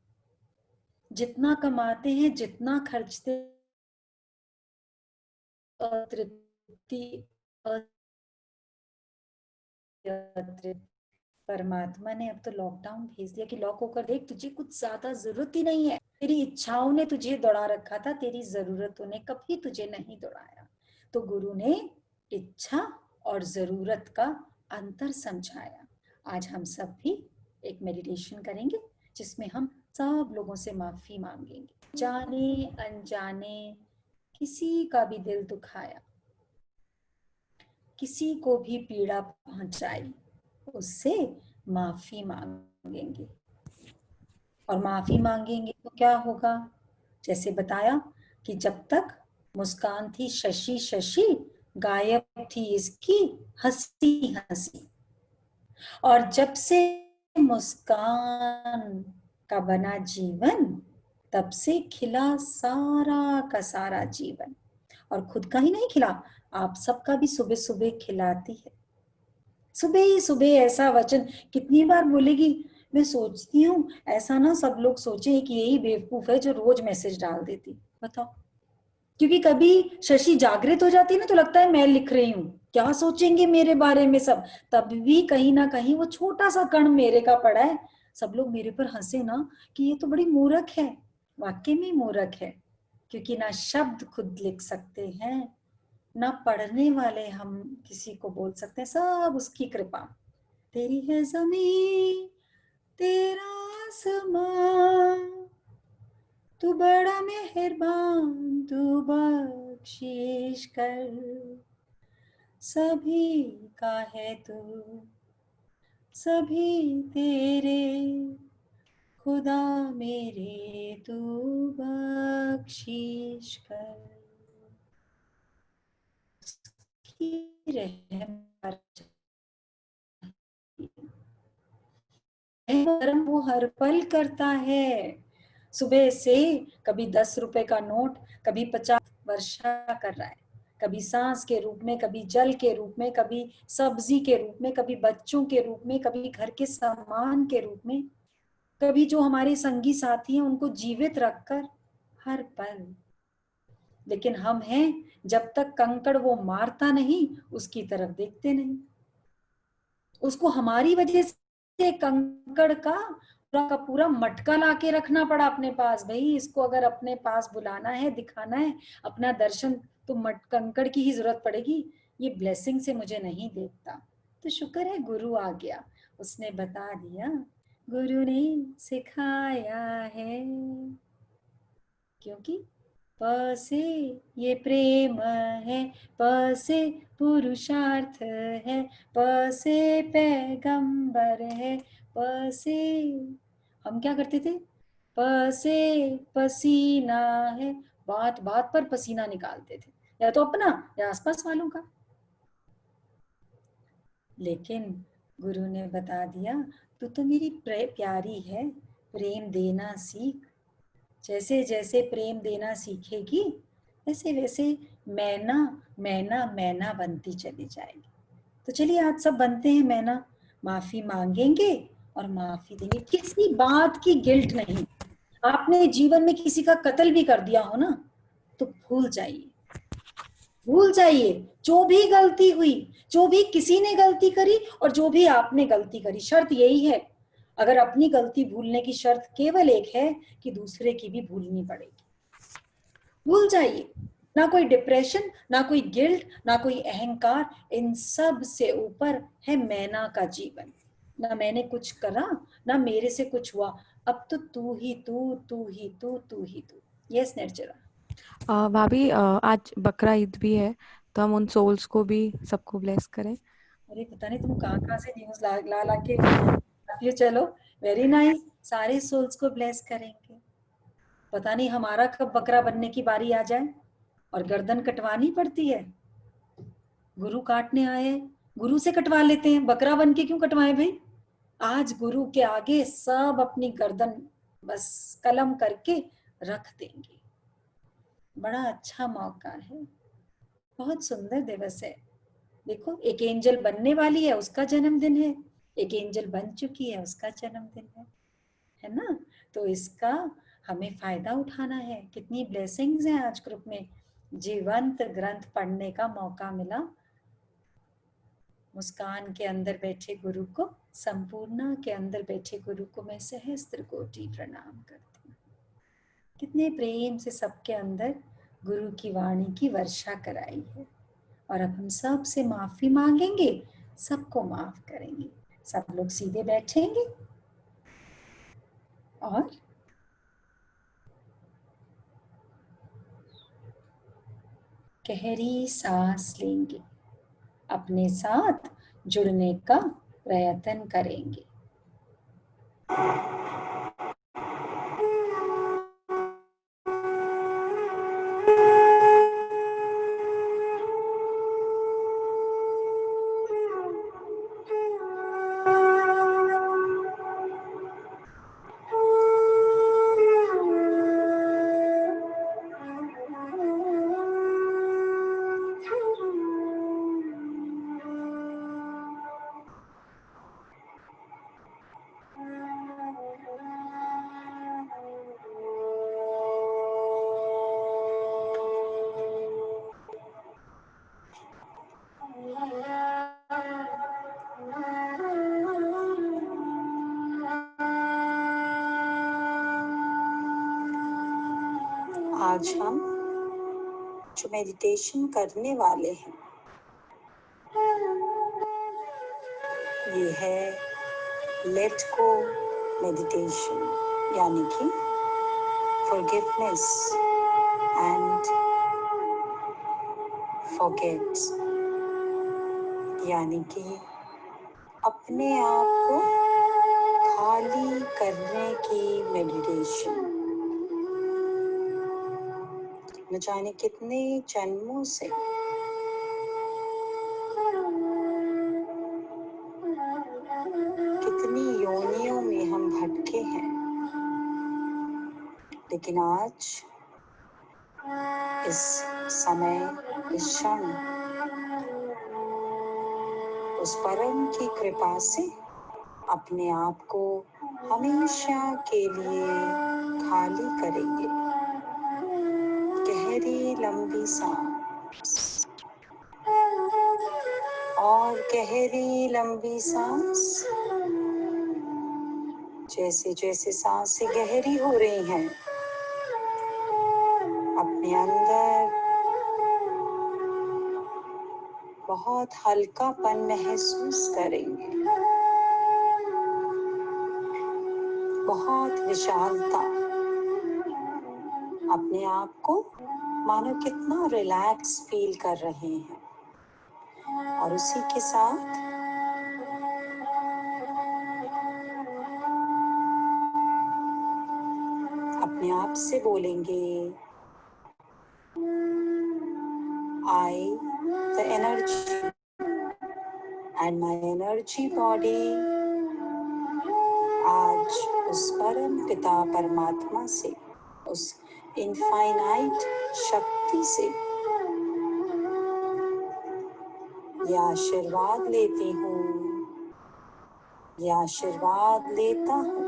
[SPEAKER 3] जितना कमाते हैं, जितना खर्चते, अतृप्ति परमात्मा ने अब तो लॉकडाउन भेज दिया कि लॉक होकर देख, तुझे कुछ ज्यादा जरूरत ही नहीं है, तेरी इच्छाओं ने तुझे दौड़ा रखा था, तेरी जरूरतों ने कभी तुझे नहीं दौड़ाया। तो गुरु ने इच्छा और जरूरत का अंतर समझाया। आज हम सब भी एक मेडिटेशन करेंगे जिसमें हम सब लोगों से माफी मांगेंगे, जाने अनजाने किसी का भी दिल दुखाया, किसी को भी पीड़ा पहुंचाई, उससे माफी मांगेंगे। और माफी मांगेंगे तो क्या होगा, जैसे बताया कि जब तक मुस्कान थी शशि शशि, गायब थी इसकी हंसी हंसी, और जब से मुस्कान का बना जीवन, तब से खिला सारा का सारा जीवन। और खुद का ही नहीं खिला, आप सबका भी सुबह सुबह खिलाती है। सुबह ही सुबह ऐसा वचन कितनी बार बोलेगी। मैं सोचती हूँ ऐसा ना सब लोग सोचे कि यही बेवकूफ है जो रोज मैसेज डाल देती, बताओ। क्योंकि कभी शशि जागृत हो जाती है ना, तो लगता है मैं लिख रही हूँ, क्या सोचेंगे मेरे बारे में सब। तब भी कहीं ना कहीं वो छोटा सा कण मेरे का पड़ा है। सब लोग मेरे पर हंसे ना कि ये तो बड़ी मूर्ख है। वाकई में मूर्ख है, क्योंकि ना शब्द खुद लिख सकते हैं, ना पढ़ने वाले हम किसी को बोल सकते हैं, सब उसकी कृपा। तेरी है ज़मीं तेरा आसमां, तू बड़ा मेहरबान, तू बख्शिश कर, सभी का है तू, सभी तेरे, खुदा मेरे तू बख्शिश कर। कर्म वो हर पल करता है। सुबह से कभी 10 रुपए का नोट, कभी 50 वर्षा कर रहा है, कभी सांस के रूप में, कभी जल के रूप में, कभी सब्जी के रूप में, कभी बच्चों के रूप में, कभी घर के सामान के रूप में, कभी जो हमारे संगी साथी हैं उनको जीवित रखकर, हर पल। लेकिन हम हैं, जब तक कंकड़ वो मारता नहीं उसकी तरफ देखते नहीं। उसको हमारी वजह से कंकड़ का
[SPEAKER 8] पूरा का पूरा मटका लाके रखना पड़ा अपने पास। भाई इसको अगर अपने पास बुलाना है, दिखाना है अपना दर्शन, तो कंकड़ की ही जरूरत पड़ेगी। ये ब्लेसिंग से मुझे नहीं देखता। तो शुक्र है गुरु आ गया, उसने बता दिया, गुरु ने सिखाया है। क्योंकि प से ये प्रेम है, प से पुरुषार्थ है, प से पैगंबर है, प से हम क्या करते थे, प से पसीना है, बात बात पर पसीना निकालते थे, या तो अपना या आसपास वालों का। लेकिन गुरु ने बता दिया, तू तो मेरी प्यारी है, प्रेम देना सीख। जैसे जैसे प्रेम देना सीखेगी, वैसे वैसे मैना मैना मैना बनती चली जाएगी। तो चलिए आज सब बनते हैं मैना, माफी मांगेंगे और माफी देंगे। किसी बात की गिल्ट नहीं। आपने जीवन में किसी का कत्ल भी कर दिया हो ना, तो भूल जाइए, भूल जाइए। जो भी गलती हुई, जो भी किसी ने गलती करी और जो भी आपने गलती करी, शर्त यही है, अगर अपनी गलती भूलने की शर्त केवल एक है कि दूसरे की भी भूलनी पड़ेगी। भूल जाइए। ना कोई डिप्रेशन, ना कोई गिल्ट, ना कोई अहंकार, इन सब से ऊपर है मैना का जीवन। ना मैंने कुछ करा, ना मेरे से कुछ हुआ, अब तो तू ही तू, तू ही तू, तू ही तू। यस निर्जरा।
[SPEAKER 2] भाभी आज बकरा ईद भी है, तो हम उन सोल्स को भी सबको ब्लेस करें।
[SPEAKER 8] अरे पता नहीं तुम कहाँ से न्यूज ला ला के चलो, वेरी नाइस। सारे सोल्स को ब्लेस करेंगे। पता नहीं हमारा कब बकरा बनने की बारी आ जाए और गर्दन कटवानी पड़ती है। गुरु काटने आए, गुरु से कटवा लेते हैं, बकरा बन के क्यों कटवाएं भाई। आज गुरु के आगे सब अपनी गर्दन बस कलम करके रख देंगे। बड़ा अच्छा मौका है, बहुत सुंदर दिवस है। देखो एक एंजल बनने वाली है, उसका जन्मदिन है, एक एंजल बन चुकी है, उसका जन्मदिन है ना। तो इसका हमें फायदा उठाना है। कितनी ब्लेसिंग्स हैं आज ग्रुप में। जीवंत ग्रंथ पढ़ने का मौका मिला। मुस्कान के अंदर बैठे गुरु को, संपूर्णा के अंदर बैठे गुरु को मैं सहस्त्र कोटि प्रणाम करती हूँ। कितने प्रेम से सबके अंदर गुरु की वाणी की वर्षा कराई है। और अब हम सब से माफी मांगेंगे, सबको माफ करेंगे। सब लोग सीधे बैठेंगे और गहरी सांस लेंगे, अपने साथ जुड़ने का प्रयत्न करेंगे।
[SPEAKER 3] आज हम जो मेडिटेशन करने वाले हैं ये है लेट गो मेडिटेशन, यानी कि फॉरगिवनेस एंड फॉरगेट, यानी कि अपने आप को खाली करने की मेडिटेशन। न जाने कितने जन्मों से कितनी योनियों में हम भटके हैं, लेकिन आज इस समय, इस क्षण उस परम की कृपा से अपने आप को हमेशा के लिए खाली करेंगे। गहरी लंबी सांस और गहरी लंबी सांस।
[SPEAKER 8] जैसे जैसे सांसें गहरी हो रही हैं, अपने अंदर बहुत हल्कापन महसूस करेंगे, बहुत विशालता। अपने आप को मानो कितना रिलैक्स फील कर रहे हैं। और उसी के साथ अपने आप से बोलेंगे, I, the energy and my energy body, आज उस परम पिता परमात्मा से, उस इनफाइनाइट शक्ति से ये आशीर्वाद लेती हूँ, ये आशीर्वाद लेता हूँ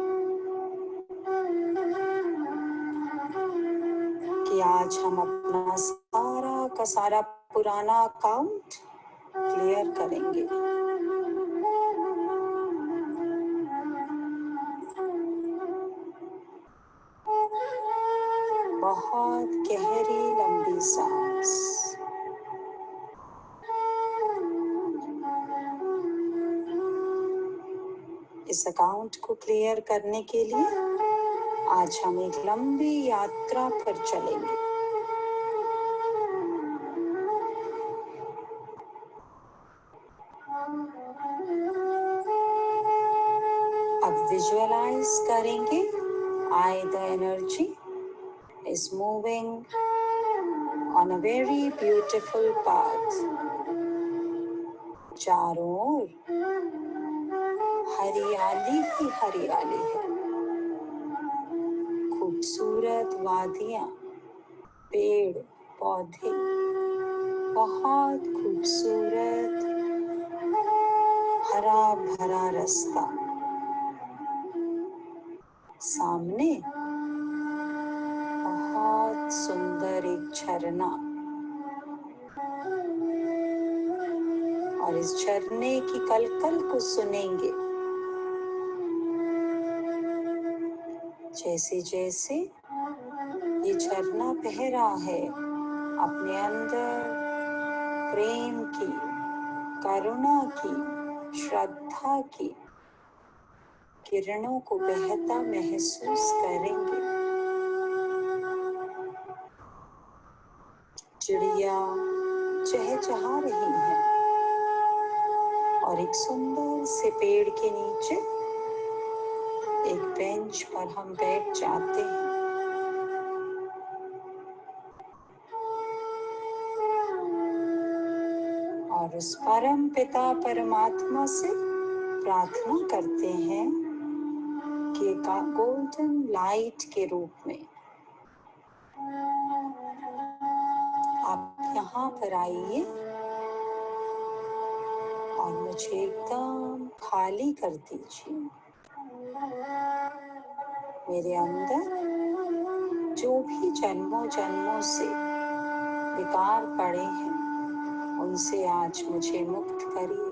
[SPEAKER 8] कि आज हम अपना सारा का सारा पुराना अकाउंट क्लियर करेंगे। बहुत गहरी लंबी सांस। इस अकाउंट को क्लियर करने के लिए आज हम एक लंबी यात्रा पर चलेंगे। अब विजुअलाइज करेंगे, I, the energy, is moving on a very beautiful path. चारों ओर हरियाली ही हरियाली है, खूबसूरत वादियां, पेड़ पौधे, बहुत खूबसूरत हरा भरा रास्ता। सामने बहुत सुंदर एक झरना, और इस झरने की कलकल को सुनेंगे। जैसे जैसे ये झरना बह रहा है, अपने अंदर प्रेम की, करुणा की, श्रद्धा की किरणों को बहता महसूस करेंगे। चिड़िया चहचहा रही हैं और एक सुंदर से पेड़ के नीचे एक बेंच पर हम बैठ जाते हैं। और उस परम पिता परमात्मा से प्रार्थना करते हैं कि एक गोल्डन लाइट के रूप में आप यहाँ पर आइए और मुझे एकदम खाली कर दीजिए। मेरे अंदर जो भी जन्मों जन्मों से विकार पड़े हैं, उनसे आज मुझे मुक्त करिए।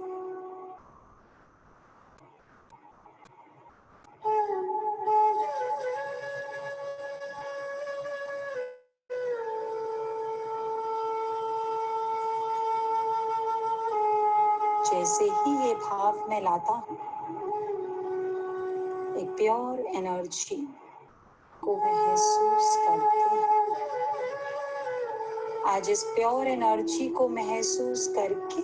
[SPEAKER 8] जैसे ही ये भाव मैं लाता हूँ, एक प्योर एनर्जी को महसूस करते हैं। आज इस प्योर एनर्जी को महसूस करके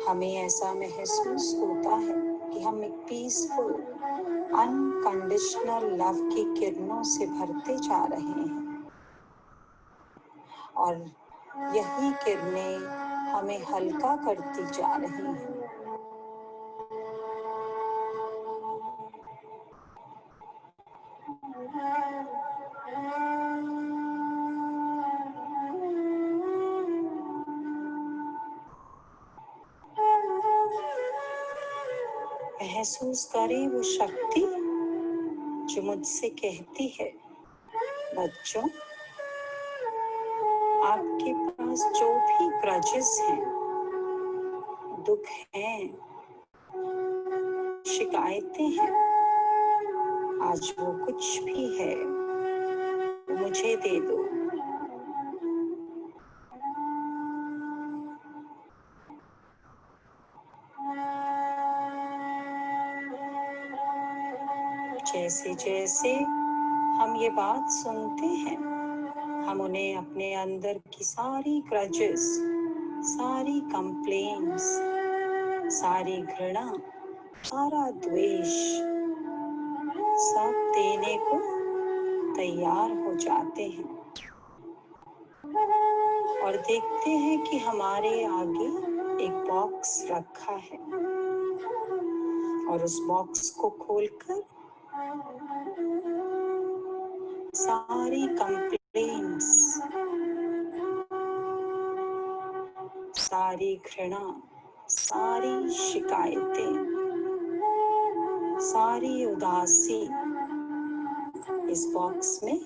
[SPEAKER 8] हमें ऐसा महसूस होता है कि हम एक पीसफुल अनकंडीशनल लव की किरणों से भरते जा रहे हैं, और यही किरणें हमें हल्का करती जा रही हैं। महसूस करें वो शक्ति जो मुझसे कहती है, बच्चों, आपके पास जो भी ग्रजेस हैं, दुख हैं, शिकायतें हैं, आज वो कुछ भी है मुझे दे दो। जैसे जैसे हम ये बात सुनते हैं, हम उन्हें अपने अंदर की सारी ग्रजेस, सारी कंप्लेंट्स, सारी घृणा, सारा द्वेष सब देने को तैयार हो जाते हैं और देखते हैं कि हमारे आगे एक बॉक्स रखा है और उस बॉक्स को खोलकर सारी कंप्लेंट्स, सारी घृणा, सारी शिकायतें, सारी उदासी इस बॉक्स में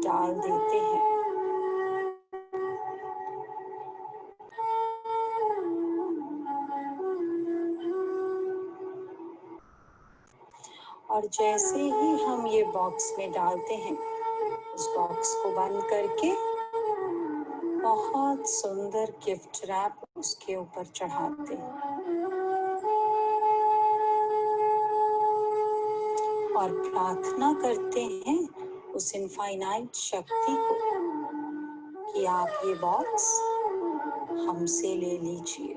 [SPEAKER 8] डाल देते हैं। और जैसे ही हम ये बॉक्स में डालते हैं, उस बॉक्स को बंद करके बहुत सुंदर गिफ्ट रैप उसके ऊपर चढ़ाते हैं और प्रार्थना करते हैं उस इनफाइनाइट शक्ति को कि आप ये बॉक्स हमसे ले लीजिए।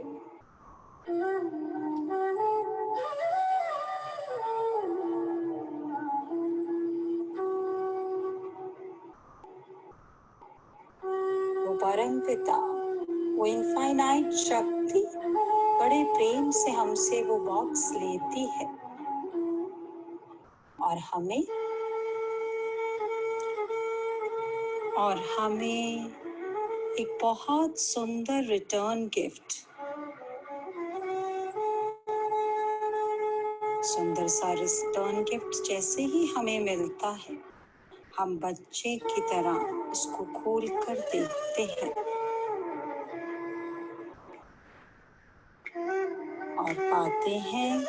[SPEAKER 8] वो परम पिता, वो इनफाइनाइट शक्ति बड़े प्रेम से हमसे वो बॉक्स लेती है और हमें एक बहुत सुंदर रिटर्न गिफ्ट, सुंदर सा रिटर्न गिफ्ट जैसे ही हमें मिलता है, हम बच्चे की तरह उसको खोल कर देखते हैं और पाते हैं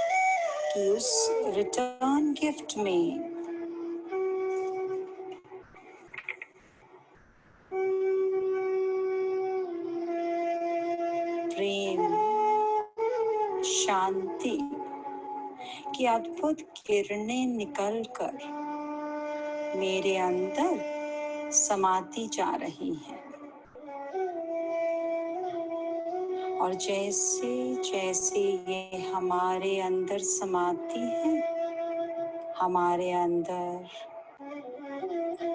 [SPEAKER 8] कि उस रिटर्न गिफ्ट में प्रेम, शांति की अद्भुत किरणें निकलकर मेरे अंदर समाती जा रही हैं। और जैसे जैसे ये हमारे अंदर समाती है, हमारे अंदर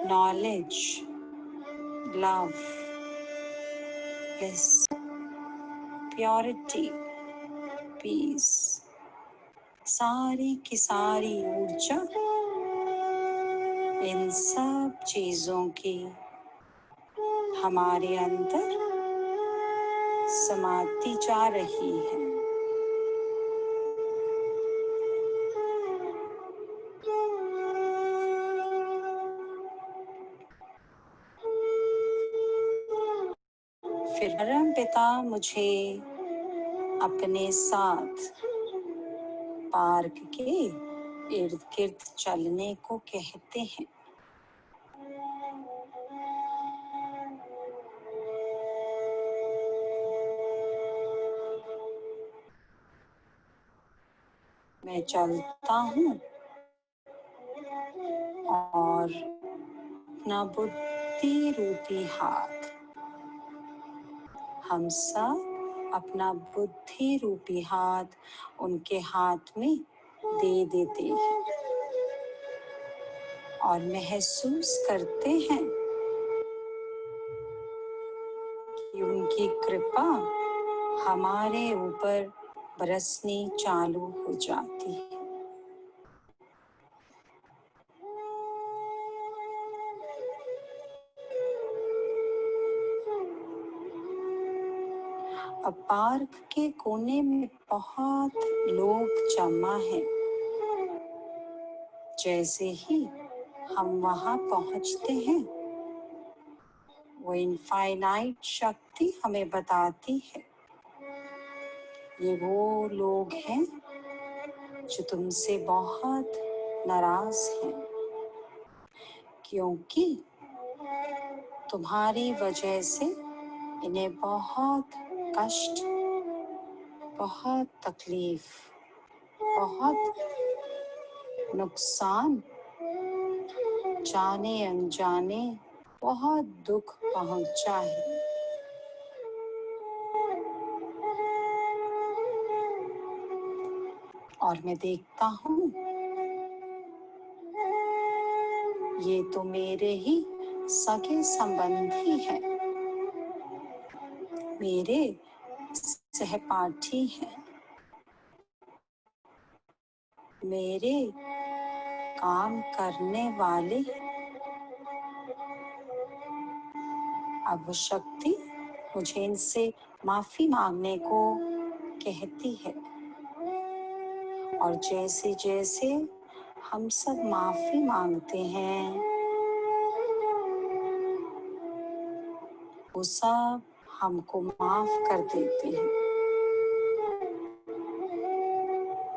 [SPEAKER 8] knowledge, love, bliss, purity, peace, सारी की सारी ऊर्जा इन सब चीजों की हमारे अंदर समाती जा रही है। फिर परम पिता मुझे अपने साथ पार्क के इर्द गिर्द चलने को कहते हैं। मैं चलता हूँ और अपना बुद्धि रूपी हाथ, हम सब अपना बुद्धि रूपी हाथ उनके हाथ में दे देते हैं और महसूस करते हैं कि उनकी कृपा हमारे ऊपर बरसनी चालू हो जाती है। अब पार्क के कोने में बहुत लोग जमा हैं। जैसे ही हम वहां पहुंचते हैं, वो इनफाइनाइट शक्ति हमें बताती है ये वो लोग हैं जो तुमसे बहुत नाराज हैं, क्योंकि तुम्हारी वजह से इन्हें बहुत कष्ट, बहुत तकलीफ, बहुत नुकसान, जाने अनजाने बहुत दुख पहुंचा है। और मैं देखता हूँ ये तो मेरे ही सगे संबंधी हैं, मेरे सहपाठी हैं, मेरे काम करने वाले। अब वो शक्ति मुझे इनसे माफी मांगने को कहती है, और जैसे जैसे हम सब माफी मांगते हैं, वो सब हमको माफ कर देते हैं।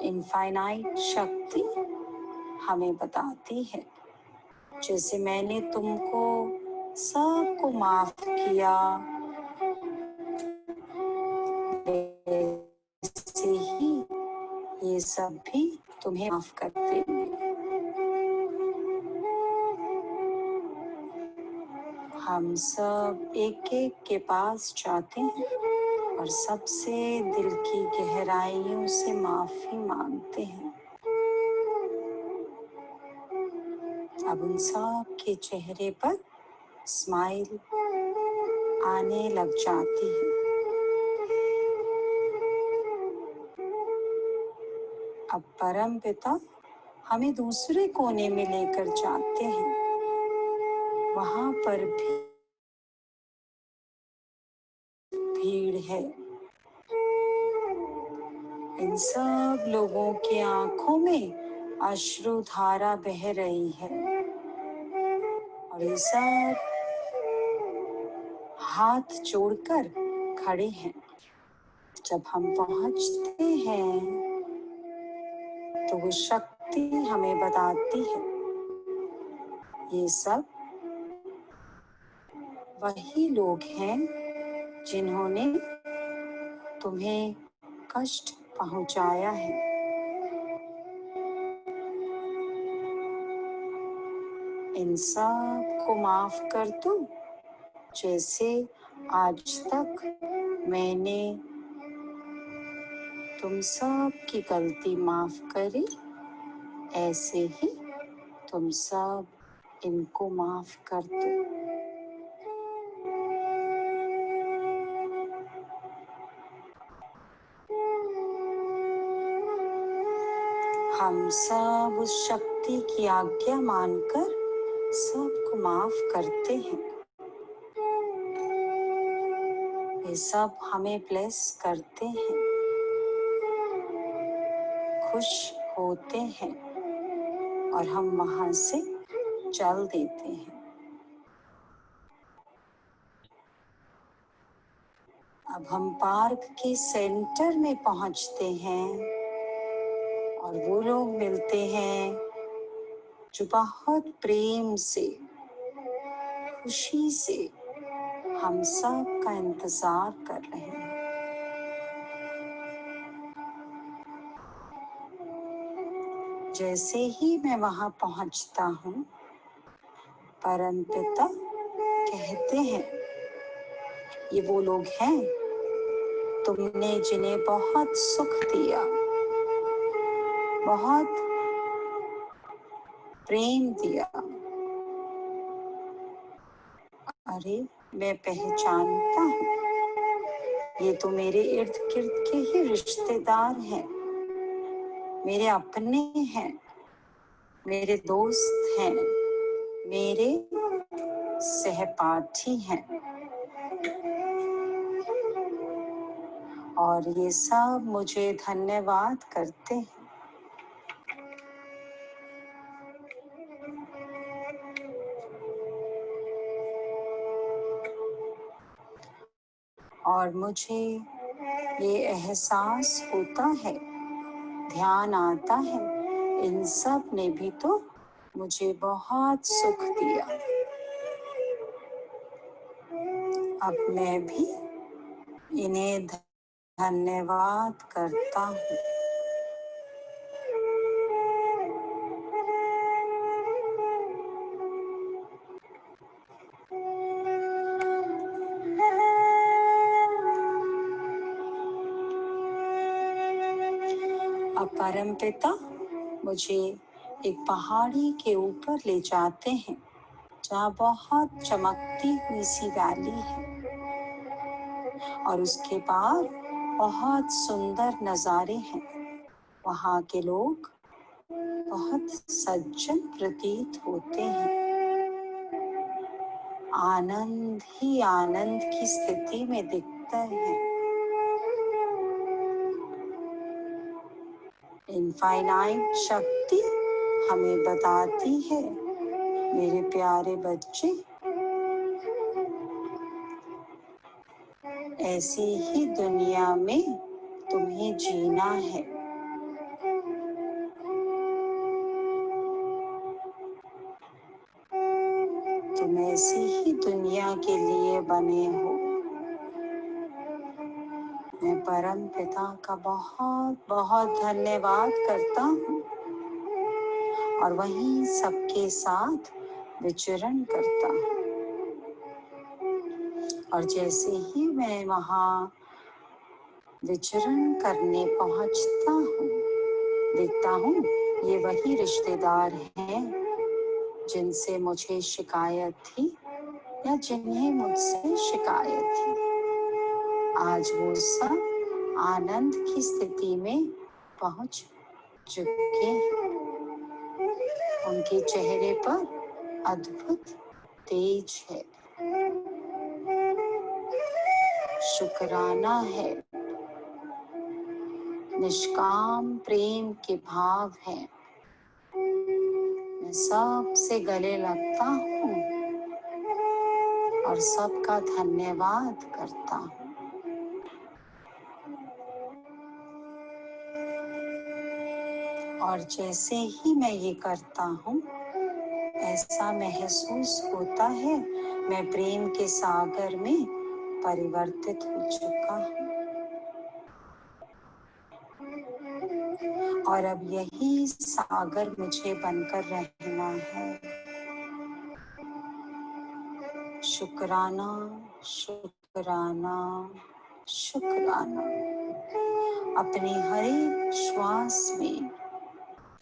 [SPEAKER 8] इनफाइनाइट शक्ति हमें बताती है, जैसे मैंने तुमको सबको माफ किया, वैसे ही ये सब भी तुम्हें माफ कर देंगे। हम सब एक एक के पास जाते हैं और सबसे दिल की गहराइयों से माफी मांगते हैं। अब उन सब के चेहरे पर स्माइल आने लग जाती है। अब परम पिता हमें दूसरे कोने में लेकर जाते हैं, वहां पर भी भीड़ है। इन सब लोगों की आंखों में अश्रु धारा बह रही है, और ये सब हाथ जोड़कर खड़े हैं। जब हम पहुंचते हैं तो वो शक्ति हमें बताती है, ये सब वही लोग हैं जिन्होंने तुम्हें कष्ट पहुंचाया है। इन सब को माफ कर दो, जैसे आज तक मैंने तुम सब की गलती माफ करी, ऐसे ही तुम सब इनको माफ कर दो। हम सब उस शक्ति की आज्ञा मानकर सबको माफ करते हैं। ये सब हमें ब्लेस करते हैं, खुश होते हैं, और हम वहां से चल देते हैं। अब हम पार्क के सेंटर में पहुंचते हैं, और वो लोग मिलते हैं जो बहुत प्रेम से, खुशी से हम सब का इंतजार कर रहे हैं। जैसे ही मैं वहां पहुंचता हूँ, परमपिता कहते हैं, ये वो लोग हैं तुमने जिन्हें बहुत सुख दिया, बहुत प्रेम दिया। अरे मैं पहचानता हूँ, ये तो मेरे इर्द गिर्द के ही रिश्तेदार हैं, मेरे अपने हैं, मेरे दोस्त हैं, मेरे सहपाठी हैं। और ये सब मुझे धन्यवाद करते हैं। और मुझे ये एहसास होता है, ध्यान आता है, इन सब ने भी तो मुझे बहुत सुख दिया। अब मैं भी इन्हें धन्यवाद करता हूँ। अब परमपिता मुझे एक पहाड़ी के ऊपर ले जाते हैं, जहाँ बहुत चमकती हुई सी वैली है और उसके पार बहुत सुंदर नज़ारे हैं। वहाँ के लोग बहुत सज्जन प्रतीत होते हैं, आनंद ही आनंद की स्थिति में दिखते हैं। इनफाइनाइट शक्ति हमें बताती है, मेरे प्यारे बच्चे, ऐसी ही दुनिया में तुम्हें जीना है। तुम ऐसी ही दुनिया के लिए बने हो। मैं परम पिता का बहुत बहुत धन्यवाद करता हूँ और वहीं सबके साथ विचरण करता हूँ। और जैसे ही मैं वहाँ विचरण करने पहुँचता हूँ, देखता हूँ ये वही रिश्तेदार हैं जिनसे मुझे शिकायत थी या जिन्हें मुझसे शिकायत थी। आज वो सब आनंद की स्थिति में पहुंच चुके हैं। उनके चेहरे पर अद्भुत तेज है, शुक्राना है, निष्काम प्रेम के भाव हैं। मैं सबसे गले लगता हूँ और सबका धन्यवाद करता हूँ। और जैसे ही मैं ये करता हूँ, ऐसा महसूस होता है मैं प्रेम के सागर में परिवर्तित हो चुका हूँ और अब यही सागर मुझे बनकर रहना है। शुक्राना, शुक्राना, शुक्राना। अपने हर एक श्वास में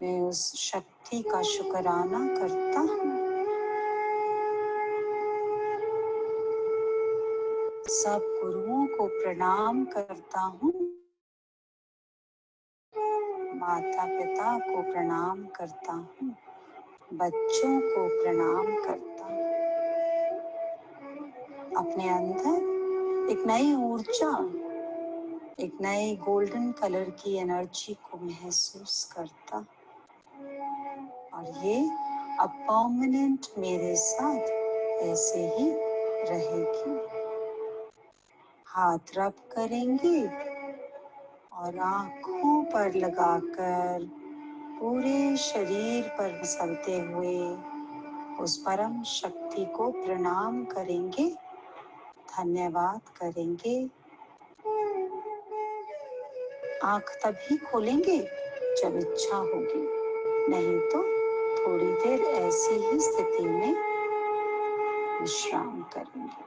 [SPEAKER 8] मैं उस शक्ति का शुक्राना करता हूँ। सब गुरुओं को प्रणाम करता हूँ, माता पिता को प्रणाम करता हूँ, बच्चों को प्रणाम करता हूँ। अपने अंदर एक नई ऊर्जा, एक नए गोल्डन कलर की एनर्जी को महसूस करता हूँ और ये अब परमानेंट मेरे साथ ऐसे ही रहेगी। हाथ रब करेंगे और आँखों पर लगाकर पूरे शरीर पर मसलते हुए उस परम शक्ति को प्रणाम करेंगे, धन्यवाद करेंगे। आँख तभी खोलेंगे जब इच्छा होगी, नहीं तो थोड़ी देर ऐसी ही स्थिति में विश्राम करेंगे।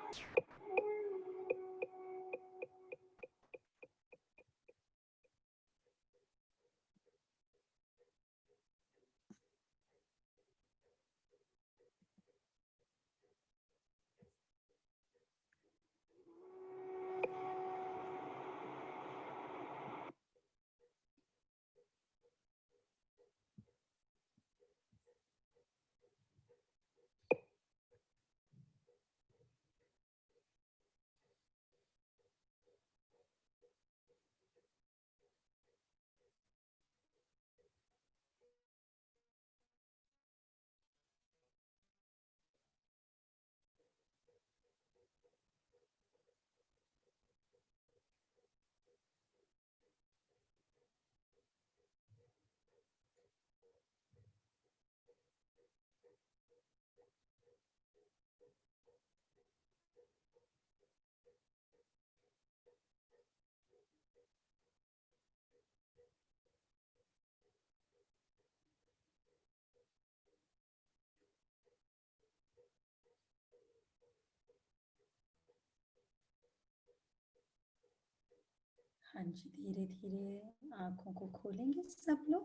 [SPEAKER 8] हाँ जी, धीरे धीरे आंखों को खोलेंगे सब लोग।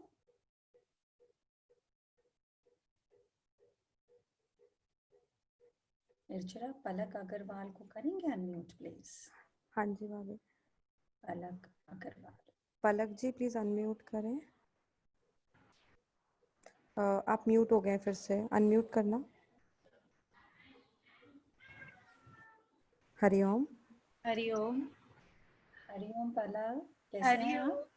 [SPEAKER 8] निर्जरा, पलक अग्रवाल को करेंगे अनम्यूट प्लीज।
[SPEAKER 2] हाँ जी भाभी।
[SPEAKER 8] पलक अग्रवाल,
[SPEAKER 2] पलक जी प्लीज अनम्यूट करें। आप म्यूट हो गए, फिर से अनम्यूट करना। हरिओम।
[SPEAKER 9] हरिओम।
[SPEAKER 8] हरिओम पलक, कैसे हैं आप?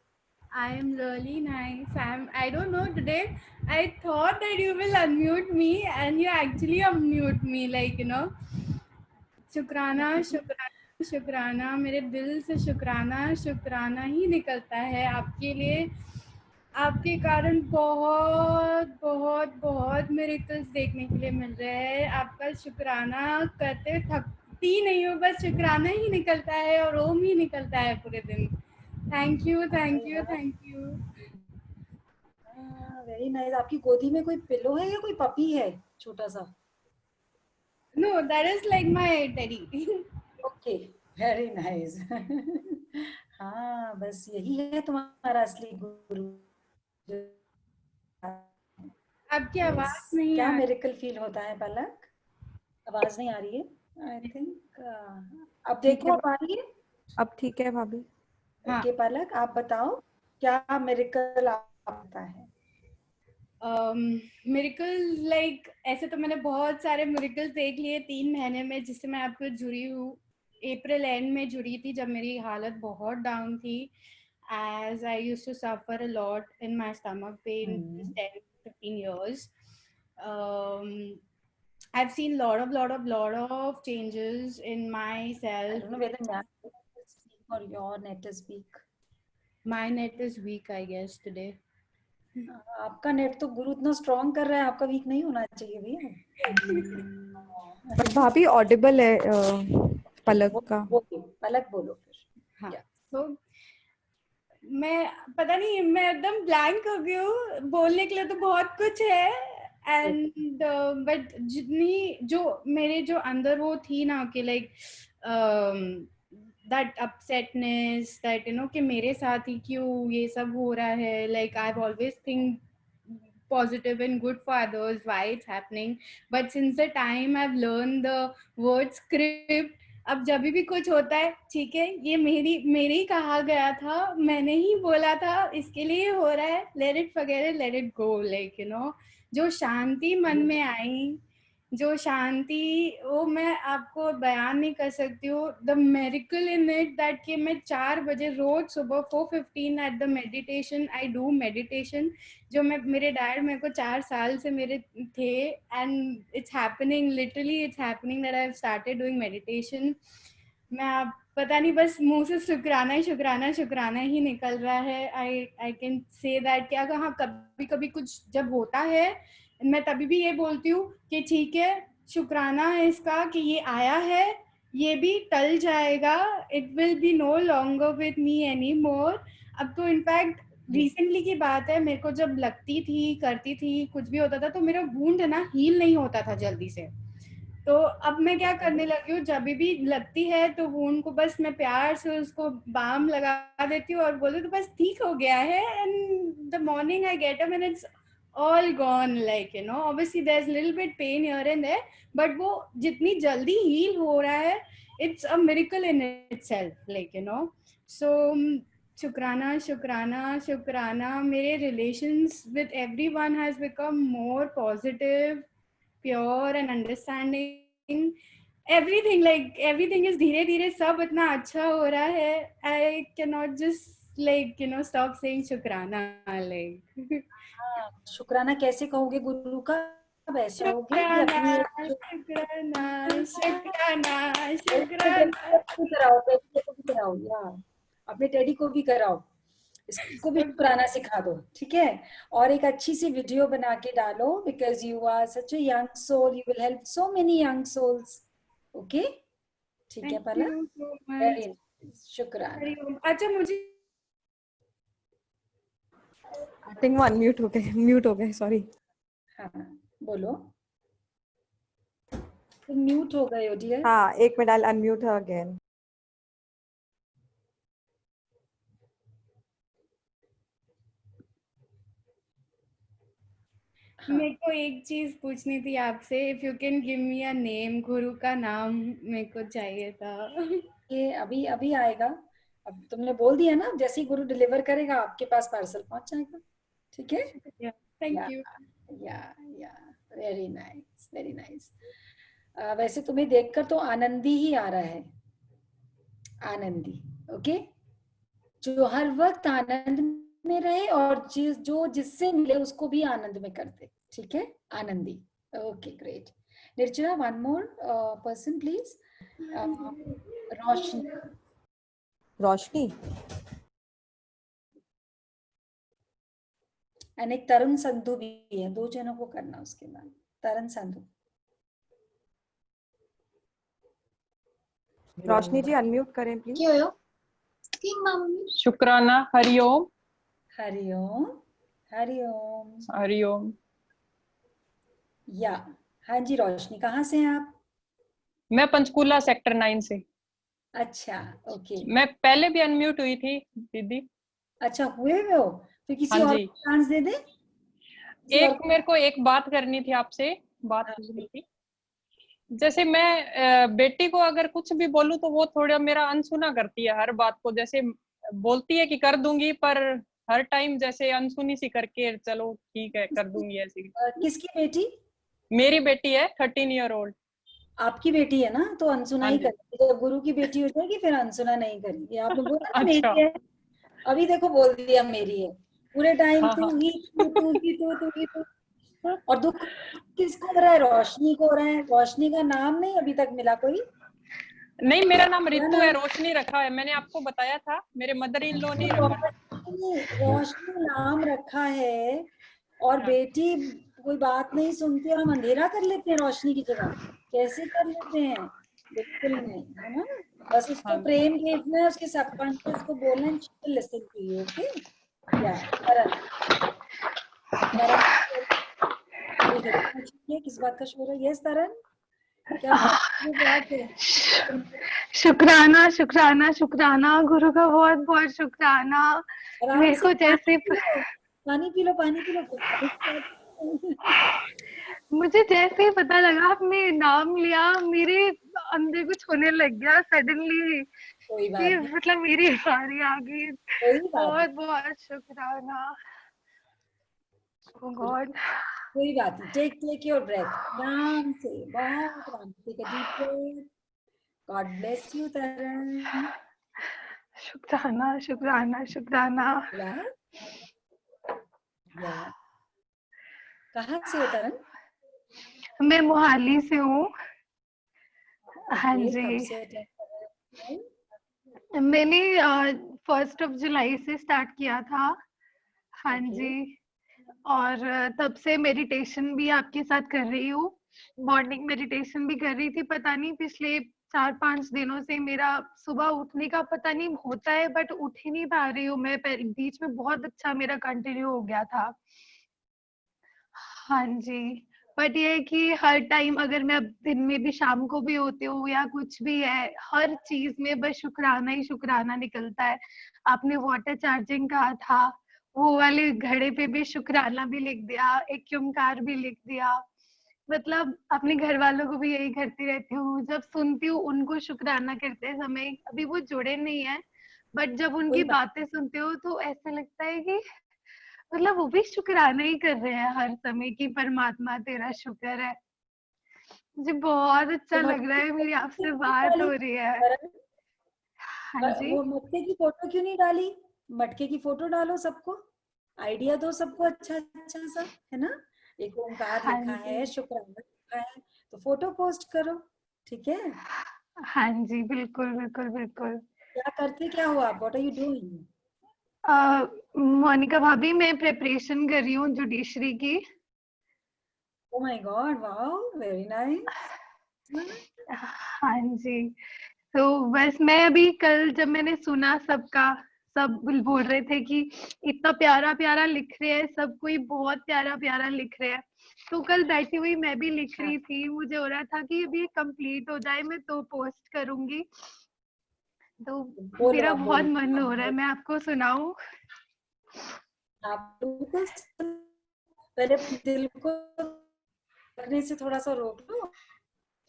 [SPEAKER 9] I am really nice. I don't know, today I thought that you will unmute me and you actually unmute me, like, you know. शुक्राना शुक्राना शुक्राना, मेरे दिल से शुक्राना शुक्राना ही निकलता है आपके लिए। आपके कारण बहुत बहुत बहुत मिरेकल्स देखने के लिए मिल रहे हैं। आपका शुक्राना करते थकती नहीं हो, बस शुक्राना ही निकलता है और ओम ही निकलता है पूरे दिन। Thank you thank you thank you.
[SPEAKER 8] Very nice. आपकी गोदी में कोई पिलो है या कोई पपी है छोटा सा?
[SPEAKER 9] No, that is like my teddy.
[SPEAKER 8] Okay, very nice. हाँ, बस यही है तुम्हारा असली गुरु।
[SPEAKER 9] आपकी आवाज नहीं
[SPEAKER 8] क्या
[SPEAKER 9] आ रही।
[SPEAKER 8] मिरेकल फील होता है पलक? आवाज नहीं आ रही है? आई थिंक अब
[SPEAKER 2] ठीक
[SPEAKER 8] देखो,
[SPEAKER 2] है,
[SPEAKER 8] अब आ रही है?
[SPEAKER 2] अब ठीक है भाभी।
[SPEAKER 9] हाँ।
[SPEAKER 8] ओके पलक, आप बताओ क्या मिरेकल आता है?
[SPEAKER 9] मिरेकल लाइक ऐसे तो मैंने बहुत सारे मिरेकल्स देख लिए 3 महीने में, जिससे मैं आपको जुड़ी हूँ। अप्रैल एंड में जुड़ी थी जब मेरी हालत बहुत डाउन थी, as I used to suffer a lot in my stomach pain 10-15 years. I've seen lot of changes in
[SPEAKER 8] I
[SPEAKER 9] myself.
[SPEAKER 8] don't know whether my net is weak or your net is weak.
[SPEAKER 9] My net is weak, I guess, today.
[SPEAKER 8] आपका net तो गुरु इतना strong कर रहा है, आपका week नहीं होना चाहिए भैया।
[SPEAKER 2] बट भाभी ऑडिबल है पलक का।
[SPEAKER 8] पलक बोलो फिर।
[SPEAKER 9] हाँ, तो मैं पता नहीं, मैं एकदम ब्लैंक हो गई हूँ। बोलने के लिए तो बहुत कुछ है, एंड बट जितनी जो मेरे जो अंदर वो थी ना कि like that upsetness, that you know कि मेरे साथ ही क्यों ये सब हो रहा है, like I have always think positive and good for others, why it's happening, but since the time I've learned the word script, अब जब भी कुछ होता है, ठीक है, ये मेरे ही कहा गया था, मैंने ही बोला था, इसके लिए हो रहा है, let it forget it, let it go, like you know, जो शांति मन में आई, जो शांति, वो मैं आपको बयान नहीं कर सकती हूँ। The miracle in it that कि मैं 4 बजे रोज सुबह 4:15 at the meditation, I do meditation, जो मैं मेरे डैड मेरे को 4 साल से मेरे थे, and it's happening, literally it's happening that I have started doing meditation. मैं आप पता नहीं, बस मुंह से शुक्राना ही शुक्राना शुक्राना ही निकल रहा है। आई कैन से दैट क्या कहा, कभी कभी कुछ जब होता है मैं तभी भी ये बोलती हूँ कि ठीक है, शुक्राना है इसका कि ये आया है, ये भी टल जाएगा, it will be no longer with me any more. अब तो इनफैक्ट रिसेंटली की बात है, मेरे को जब लगती थी, करती थी, कुछ भी होता था, तो मेरा वुंड है ना हील नहीं होता था जल्दी से। तो अब मैं क्या करने लगी हूँ, जब भी लगती है तो वुंड को बस मैं प्यार से उसको बाम लगा देती हूँ और बोलती हूँ तो बस ठीक हो गया है, and the morning I get up and it's all gone, like you know, obviously there's a little bit pain here and there, but वो जितनी जल्दी heal हो रहा है, it's a miracle in itself, like you know. So शुक्राना शुक्राना शुक्राना, मेरे relations with everyone has become more positive, pure and understanding. Everything, like everything is धीरे धीरे सब इतना अच्छा हो रहा है. I cannot just like you know stop saying शुक्राना, like
[SPEAKER 8] शुक्राना कैसे कहोगे गुरु का? वैसे कहोगे कि अपनी
[SPEAKER 9] शुक्राना शुक्राना शुक्राना
[SPEAKER 8] कराओ, टेडी को भी कराओ यार, अपने टेडी को भी कराओ, इसको भी शुक्राना सिखा दो, ठीक है? और एक अच्छी सी वीडियो बना के डालो, because you are such a young soul, you will help so many young souls. Okay, ठीक है पलक? वेरी नाइस, शुक्राना।
[SPEAKER 9] अच्छा, मुझे
[SPEAKER 2] आई थिंक वो अनम्यूट हो गए, म्यूट हो गए, सॉरी।
[SPEAKER 8] हाँ बोलो, तुम म्यूट हो गए हो डियर।
[SPEAKER 2] हाँ, एक minute, I'll unmute her again.
[SPEAKER 9] मेरे को एक चीज पूछनी थी आपसे, if you can give me a name, गुरु का नाम मेरे को चाहिए था।
[SPEAKER 8] ये अभी अभी आएगा। अब तुमने बोल दिया ना, जैसे ही गुरु डिलीवर करेगा आपके पास पार्सल पहुंच जाएगा। ठीक है।
[SPEAKER 9] Thank you.
[SPEAKER 8] या वेरी नाइस, वेरी नाइस। वैसे तुम्हें देखकर तो आनंदी ही आ रहा है, आनंदी। ओके, जो हर वक्त आनंद में रहे और जो जिससे मिले उसको भी आनंद में कर दे। ठीक है, Anandi. Okay, great. Nirjara, one more person please. Roshni.
[SPEAKER 2] Roshni.
[SPEAKER 8] And एक तरुण संधू भी है, 2 जनों को करना उसके बाद। तरुण संधू।
[SPEAKER 2] रोशनी जी अनम्यूट करें प्लीज।
[SPEAKER 10] शुक्राना। हरिओम।
[SPEAKER 8] हरिओम। हरिओम।
[SPEAKER 10] हरिओम।
[SPEAKER 8] या हाँ जी, रोशनी कहाँ से हैं आप?
[SPEAKER 10] मैं पंचकूला सेक्टर 9 से।
[SPEAKER 8] अच्छा, ओके।
[SPEAKER 10] मैं पहले भी अनम्यूट हुई थी दीदी।
[SPEAKER 8] अच्छा, हुए हो? फिर किसी
[SPEAKER 10] हाँ
[SPEAKER 8] और
[SPEAKER 10] जी।
[SPEAKER 8] को चांस दे दे।
[SPEAKER 10] मेरे को एक बात करनी थी आपसे, बात करनी थी। जैसे मैं बेटी को अगर कुछ भी बोलूं तो वो थोड़ा मेरा अनसुना करती है हर बात को। जैसे बोलती है कि कर दूंगी, पर हर टाइम जैसे अनसुनी सी करके चलो ठीक है कर दूंगी ऐसी।
[SPEAKER 8] किसकी बेटी?
[SPEAKER 10] मेरी बेटी है 13 ईयर ओल्ड।
[SPEAKER 8] आपकी बेटी है ना, तो अनसुना ही करेगी। जब गुरु की बेटी हो जाएगी फिर अनसुना नहीं करेगी। आपने बोला ना मेरी है, अभी देखो बोल दिया मेरी है। पूरे टाइम तू ही तू। और दुख किसको हो रहा है? रोशनी को हो रहा है। रोशनी का नाम नहीं अभी तक मिला कोई?
[SPEAKER 10] नहीं, मेरा नाम रितु है, रोशनी रखा है। मैंने आपको बताया था, मेरे मदर इन लॉ नहीं रखा।
[SPEAKER 8] रोशनी नाम रखा है और बेटी कोई बात नहीं सुनती और हम अंधेरा कर लेते हैं रोशनी की जगह। कैसे कर लेते हैं? बिल्कुल नहीं, है ना। बस उसको प्रेम भेजना है, उसके सबकॉन्शियस को बोलना है, she will listen to you. Okay. या करण, किस बात का शोर है? यस तरन, क्या बात है?
[SPEAKER 11] शुक्राना शुक्राना शुक्राना, गुरु का बहुत बहुत शुक्राना। मेरे को जैसे
[SPEAKER 8] पानी पी लो, पानी पी लो।
[SPEAKER 11] मुझे जैसे ही पता लगा आपने नाम लिया, मेरे अंदर कुछ होने लग गया सडनली। मतलब मेरी बारी आ गई। बहुत बहुत शुक्राना। Oh God.
[SPEAKER 8] कोई बात नहीं। टेक योर ब्रेथ, आराम से, बहुत आराम से। Take a deep breath. God bless you Taran.
[SPEAKER 11] शुक्राना शुक्राना शुक्राना।
[SPEAKER 8] कहाँ से हो तरन?
[SPEAKER 11] मैं मोहाली से हूँ। हाँ जी, मैंने 1 जुलाई से स्टार्ट किया था। हाँ जी, और तब से मेडिटेशन भी आपके साथ कर रही हूँ। मॉर्निंग मेडिटेशन भी कर रही थी। पता नहीं पिछले 4-5 दिनों से मेरा सुबह उठने का पता नहीं होता है, बट उठ ही नहीं पा रही हूँ मैं। बीच में बहुत अच्छा मेरा कंटिन्यू हो गया था। हाँ जी, बट ये है कि हर टाइम अगर मैं दिन में भी, शाम को भी होती हूँ या कुछ भी है, हर चीज में बस शुक्राना ही शुक्राना निकलता है। आपने वाटर चार्जिंग कहा था, वो वाले घड़े पे भी शुक्राना भी लिख दिया, एक ओंकार भी लिख दिया। मतलब अपने घर वालों को भी यही करती रहती हूँ। जब सुनती हूँ उनको शुक्राना करते समय, अभी वो जुड़े नहीं है, बट जब उनकी बातें सुनती हूँ तो ऐसा लगता है कि मतलब वो भी शुक्राना ही कर रहे हैं हर समय की, परमात्मा तेरा शुक्र है। मुझे बहुत अच्छा लग रहा है, मेरी आपसे बात हो रही है। हाँ जी,
[SPEAKER 8] वो मटके की फोटो क्यों नहीं डाली? मटके की फोटो डालो, सबको आइडिया दो, सबको अच्छा अच्छा सा, है ना। एक ओंकार लिखा है, शुक्राना लिखा है, तो फोटो पोस्ट करो। ठीक है।
[SPEAKER 11] हाँ जी, बिल्कुल बिल्कुल बिल्कुल।
[SPEAKER 8] क्या करते क्या हो आप? What are you doing?
[SPEAKER 11] Monika भाभी, मैं प्रिपरेशन कर रही हूँ जुडिशरी की।
[SPEAKER 8] Oh my god, wow, very nice.
[SPEAKER 11] हाँ जी, तो बस मैं अभी कल जब मैंने सुना सबका, सब बोल रहे थे कि इतना प्यारा प्यारा लिख रहे हैं, सब कोई बहुत प्यारा प्यारा लिख रहे हैं, तो कल बैठी हुई मैं भी लिख रही थी। मुझे हो रहा था कि अभी कंप्लीट हो जाए मैं तो पोस्ट करूंगी। तो मेरा बहुत मन हो रहा है, मैं आपको सुनाऊं?
[SPEAKER 8] आप पहले दिल को रखने से थोड़ा सा रोक लो,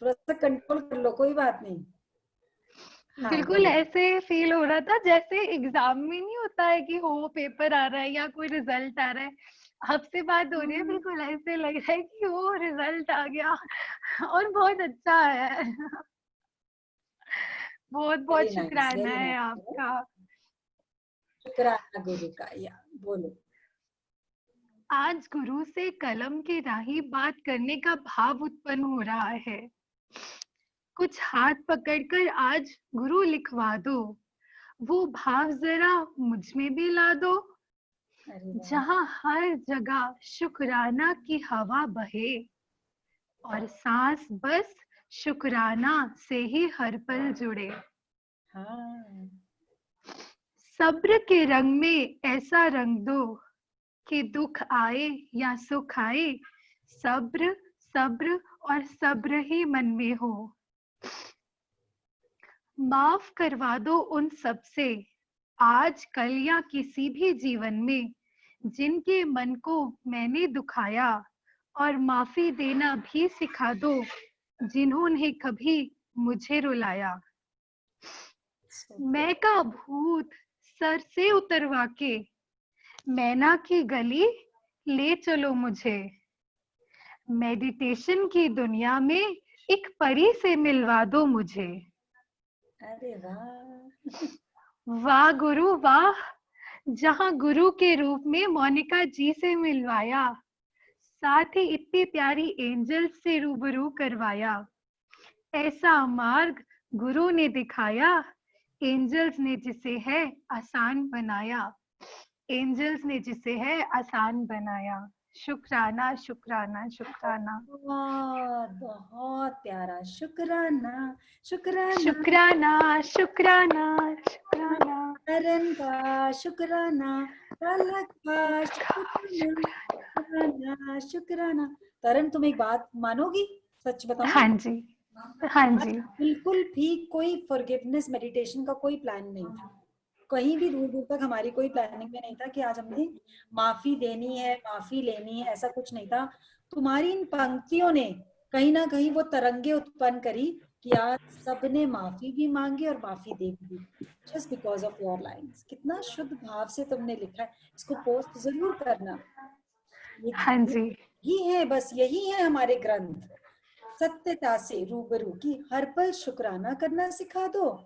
[SPEAKER 8] थोड़ा सा कंट्रोल कर लो, कोई बात नहीं। हाँ,
[SPEAKER 11] बिल्कुल
[SPEAKER 8] बोलो।
[SPEAKER 11] ऐसे फील हो रहा था जैसे एग्जाम में नहीं होता है कि हो पेपर आ रहा है या कोई रिजल्ट आ रहा है, आपसे बात हो रही है, बिल्कुल ऐसे लग रहा है कि वो रिजल्ट आ गया और बहुत अच्छा है। बहुत बहुत
[SPEAKER 8] वेरी नाइस,
[SPEAKER 11] शुक्राना
[SPEAKER 8] वेरी
[SPEAKER 11] है
[SPEAKER 8] नाइस।
[SPEAKER 11] आपका।
[SPEAKER 8] शुक्राना गुरु का। या बोलो।
[SPEAKER 11] आज गुरु से कलम की राही बात करने का भाव उत्पन्न हो रहा है। कुछ हाथ पकड़कर आज गुरु लिखवा दो, वो भाव जरा मुझ में भी ला दो,
[SPEAKER 8] अरे वाह,
[SPEAKER 11] जहां हर जगह शुक्राना की हवा बहे और सांस बस शुक्राना से ही हर पल जुड़े।
[SPEAKER 8] हाँ,
[SPEAKER 11] सब्र के रंग में ऐसा रंग दो कि दुख आए या सुख आए, सब्र सब्र और सब्र ही मन में हो। माफ करवा दो उन सब से आज कल या किसी भी जीवन में जिनके मन को मैंने दुखाया, और माफी देना भी सिखा दो जिन्होंने कभी मुझे रुलाया। मैं का भूत सर से उतरवा के मैना की गली ले चलो मुझे, मेडिटेशन की दुनिया में एक परी से मिलवा दो मुझे।
[SPEAKER 8] अरे वाह,
[SPEAKER 11] वाह गुरु वाह, जहां गुरु के रूप में मोनिका जी से मिलवाया, साथ ही इतनी प्यारी एंजल से रूबरू करवाया। ऐसा मार्ग गुरु ने दिखाया, एंजल्स ने जिसे है आसान बनाया, एंजल्स ने जिसे है आसान बनाया। शुक्राना शुक्राना शुक्राना
[SPEAKER 8] बहुत बहुत प्यारा। शुक्राना शुक्राना
[SPEAKER 11] शुक्राना शुक्राना शुक्राना।
[SPEAKER 8] तरन का शुक्राना, पलक का शुक्राना, शुक्राना। तरन, तुम एक बात मानोगी, सच बताऊं?
[SPEAKER 11] हाँ जी, हाँ
[SPEAKER 8] आज
[SPEAKER 11] जी।
[SPEAKER 8] बिल्कुल भी कोई फॉरगिवनेस मेडिटेशन का कोई प्लान नहीं था, कहीं भी दूर दूर तक हमारी कोई प्लानिंग में नहीं था कि आज हमने माफी देनी है, माफी लेनी है, ऐसा कुछ नहीं था। तुम्हारी इन पंक्तियों ने कहीं ना कहीं वो तरंगे उत्पन्न करी कि आज सबने माफी भी मांगी और माफी दे भी दी, just because of your lines. कितना शुद्ध भाव से तुमने लिखा है, इसको पोस्ट जरूर करना।
[SPEAKER 11] हाँ जी,
[SPEAKER 8] यही है, बस यही है हमारे ग्रंथ। सत्यता से रूबरू की हर पल शुक्राना करना सिखा दो,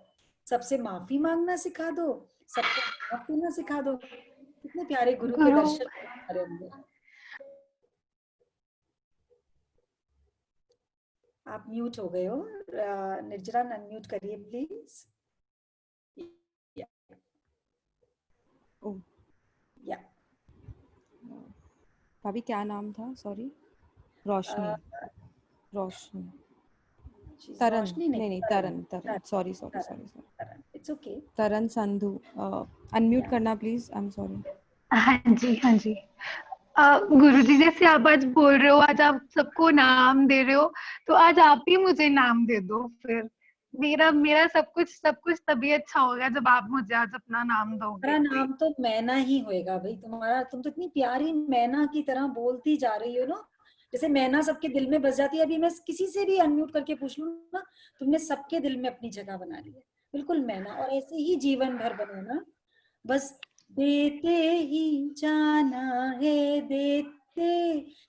[SPEAKER 8] सबसे माफी मांगना सिखा दो, सबको माफ करना सिखा दो। कितने प्यारे गुरु के
[SPEAKER 11] गुरु
[SPEAKER 8] दर्शन हमारे अंदर। आप म्यूट हो गए हो, निर्जरा, अनम्यूट करिए प्लीज। या
[SPEAKER 2] भाभी क्या नाम था? सॉरी। रोशनी। रोशनी। तरन।
[SPEAKER 8] रोशनी
[SPEAKER 2] नहीं, Taran Taran, sorry sorry sorry sorry.
[SPEAKER 8] It's okay.
[SPEAKER 2] Taran Sandhu. Unmute करना प्लीज, आई एम सॉरी।
[SPEAKER 11] हाँ जी, हाँ जी। गुरुजी, जैसे आप आज बोल रहे हो, आज आप सबको नाम दे रहे हो, तो आज आप ही मुझे नाम दे दो फिर। मेरा मेरा सब कुछ तभी अच्छा होगा जब आप मुझे आज अपना नाम दोगे।
[SPEAKER 8] तुम्हारा नाम तो मैना ही होएगा भाई, तुम्हारा। तुम तो इतनी प्यारी मैना की तरह बोलती जा रही हो ना, जैसे मैना सबके दिल में बस जाती है। अभी मैं किसी से भी अनम्यूट करके पूछ लूं ना, तुमने सबके दिल में अपनी जगह बना ली है, बिल्कुल मैना। और ऐसे ही जीवन भर बनो ना, बस देते ही जाना है, देते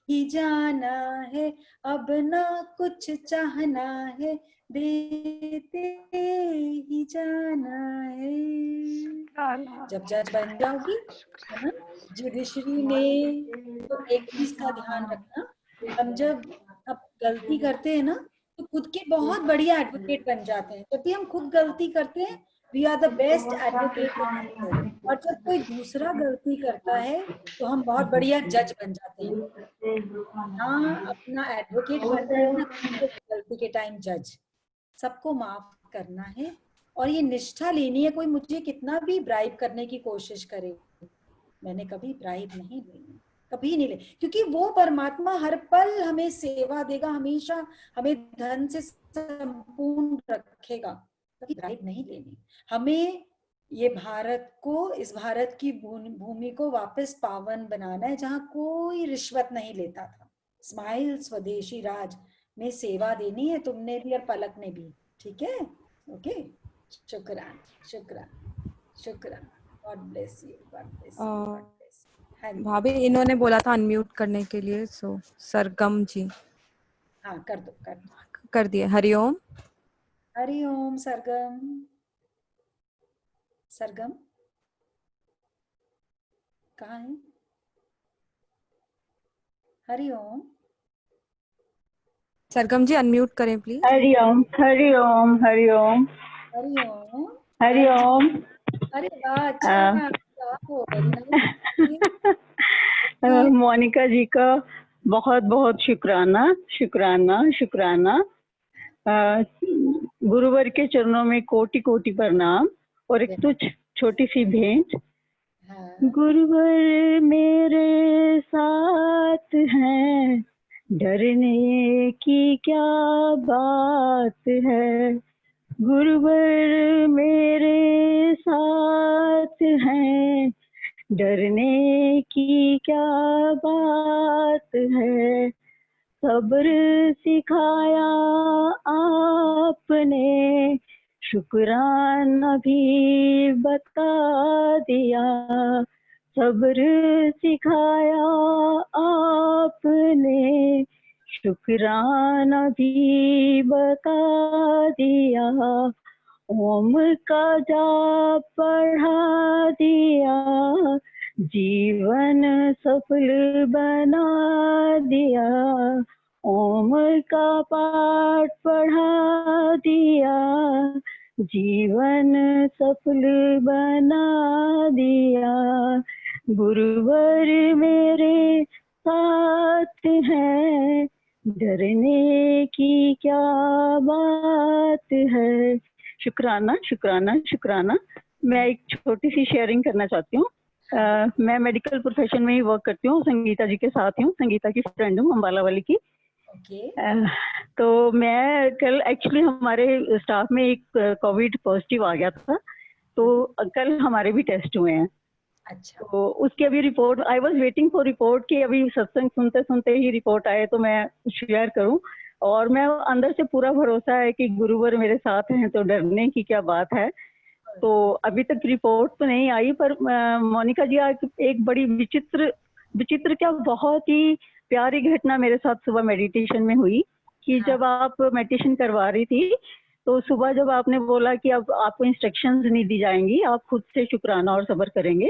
[SPEAKER 8] ही जाना है, अब ना कुछ चाहना है, देते ही जाना है। जब जज बन जाओगी, है ना, जुडिशरी में, तो एक चीज का ध्यान रखना, हम जब अब गलती करते हैं ना, तो खुद के बहुत बढ़िया एडवोकेट बन जाते हैं। जब भी हम खुद गलती करते हैं, we are the best advocate in the world. और जब कोई दूसरा गलती करता है, तो हम बहुत बढ़िया जज बन जाते हैं। ना अपना एडवोकेट बनना है, ना खुद को गलती के टाइम जज। सबको माफ करना है और ये निष्ठा लेनी है। कोई मुझे कितना भी ब्राइब करने की कोशिश करे, मैंने कभी ब्राइब नहीं लेनी, कभी नहीं ले, क्योंकि वो परमात्मा हर पल हमें सेवा देगा, हमेशा हमें धन से संपूर्ण रखेगा। कभी ब्राइब नहीं लेनी। हमें ये भारत को, इस भारत की भूमि को वापस पावन बनाना है, जहाँ कोई रिश्वत नहीं लेता था। स्माइल स्वदेशी राज में सेवा देनी है तुमने भी और पलक ने भी, ठीक है? ओके, शुक्रान शुक्रान शुक्रान। God bless you, God bless you, God bless you. हाँ जी,
[SPEAKER 2] भाभी इन्होंने बोला था अनम्यूट करने के लिए, सो सरगम जी
[SPEAKER 8] हाँ कर दो, कर दो।
[SPEAKER 2] कर दिए। हरिओम।
[SPEAKER 8] हरिओम सरगम। सरगम कहाँ है? हरिओम।
[SPEAKER 2] सरगम जी अनम्यूट करें प्लीज।
[SPEAKER 12] हरिओम हरिओम हरिओम
[SPEAKER 8] हरिओम।
[SPEAKER 12] हरिओम।
[SPEAKER 8] अरे वाह, अच्छा, हो वेरी नाइस।
[SPEAKER 12] मोनिका जी का बहुत बहुत शुक्राना शुक्राना शुक्राना। गुरुवर के चरणों में कोटि कोटि प्रणाम और एक तुच्छ छोटी सी भेंट। गुरुवर मेरे साथ हैं, डरने की क्या बात है। गुरुवर मेरे साथ हैं, डरने की क्या बात है। सब्र सिखाया आपने, शुक्राना भी बता दिया। सब्र सिखाया आपने, शुक्राना भी बता दिया। ओम का जाप पढ़ा दिया, जीवन सफल बना दिया। ओम का पाठ पढ़ा दिया, जीवन सफल बना दिया। गुरुवर मेरे साथ हैं, डरने की क्या बात है। शुक्राना शुक्राना शुक्राना। मैं एक छोटी सी शेयरिंग करना चाहती हूँ। मैं मेडिकल प्रोफेशन में ही वर्क करती हूँ, संगीता जी के साथ हूँ, संगीता की फ्रेंड हूँ अम्बाला वाली की। तो मैं कल एक्चुअली हमारे स्टाफ में एक कोविड पॉजिटिव आ गया था, तो कल हमारे भी टेस्ट हुए हैं।
[SPEAKER 8] अच्छा।
[SPEAKER 12] तो उसकी अभी report, I was waiting for report कि अभी सत्संग सुनते सुनते ही रिपोर्ट आए तो मैं शेयर करूं। और मैं अंदर से पूरा भरोसा है कि गुरुवर मेरे साथ हैं, तो डरने की क्या बात है। तो अभी तक रिपोर्ट तो नहीं आई, पर मोनिका जी आज एक बड़ी विचित्र क्या बहुत ही प्यारी घटना मेरे साथ सुबह मेडिटेशन में हुई कि जब आप मेडिटेशन करवा रही थी तो सुबह जब आपने बोला कि अब आपको इंस्ट्रक्शंस नहीं दी जाएंगी, आप खुद से शुक्राना और सब्र करेंगे,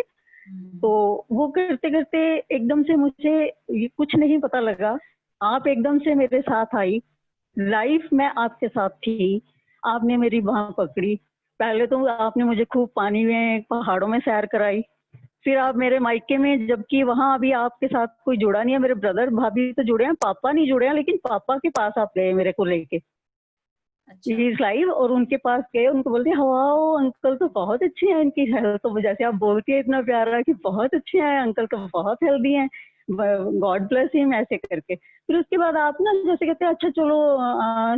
[SPEAKER 12] तो वो करते करते एकदम से मुझे कुछ नहीं पता लगा, आप एकदम से मेरे साथ आई। लाइफ में आपके साथ थी, आपने मेरी बांह पकड़ी। पहले तो आपने मुझे खूब पानी में पहाड़ों में सैर कराई, फिर आप मेरे मायके में, जबकि वहां अभी आपके साथ कोई जुड़ा नहीं है, मेरे ब्रदर भाभी तो जुड़े हैं, पापा नहीं जुड़े हैं, लेकिन पापा के पास आप गए मेरे को लेके इस लाइव, और उनके पास गए, उनको बोलते हवाओ अंकल तो बहुत अच्छे हैं, इनकी हेल्थ तो जैसे आप बोलती है इतना प्यारा कि बहुत अच्छे हैं अंकल, तो बहुत हेल्दी हैं, गॉड ब्लेस हिम, ऐसे करके। फिर उसके बाद आप ना जैसे कहते हैं अच्छा चलो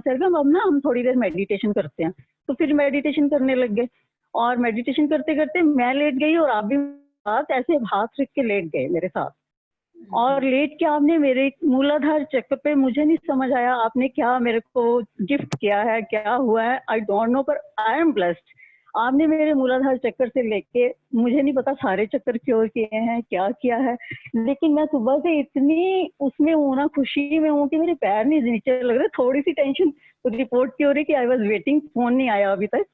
[SPEAKER 12] सरगम अब ना हम थोड़ी देर मेडिटेशन करते हैं, तो फिर मेडिटेशन करने लग गए। और मेडिटेशन करते करते मैं लेट गई और आप भी साथ ऐसे हाथ रख के लेट गए मेरे साथ, और लेट के आपने मेरे मूलाधार चक्र पे, मुझे नहीं समझ आया आपने क्या मेरे को गिफ्ट किया है, क्या हुआ है, आई डोंट नो, पर आई एम ब्लेस्ड। आपने मेरे मूलाधार चक्कर से लेके, मुझे नहीं पता सारे चक्कर क्यों किए हैं, क्या किया है, लेकिन मैं सुबह से इतनी उसमें हूँ ना, खुशी में हूँ कि मेरे पैर नहीं नीचे लग रहे। थोड़ी सी टेंशन रिपोर्ट की हो रही कि आई वॉज वेटिंग, फोन नहीं आया अभी तक,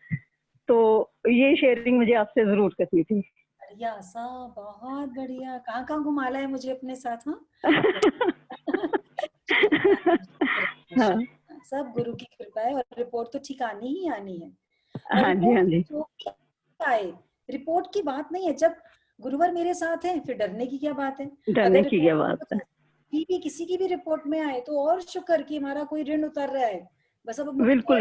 [SPEAKER 12] तो ये शेयरिंग मुझे आपसे जरूर करनी थी।
[SPEAKER 8] बढ़िया सा, बहुत बढ़िया। कहाँ कहाँ घुमा लाए मुझे अपने साथ। हाँ सब गुरु की कृपा है, और रिपोर्ट तो ठीक आनी ही आनी है।
[SPEAKER 12] हाँ जी हाँ जी।
[SPEAKER 8] आए रिपोर्ट की बात नहीं है, जब गुरुवर मेरे साथ हैं फिर डरने की क्या बात है।
[SPEAKER 12] डरने की क्या बात है।
[SPEAKER 8] किसी की भी रिपोर्ट में आए तो और शुक्र कि हमारा कोई ऋण उतर रहा है, बस अब
[SPEAKER 12] बिल्कुल।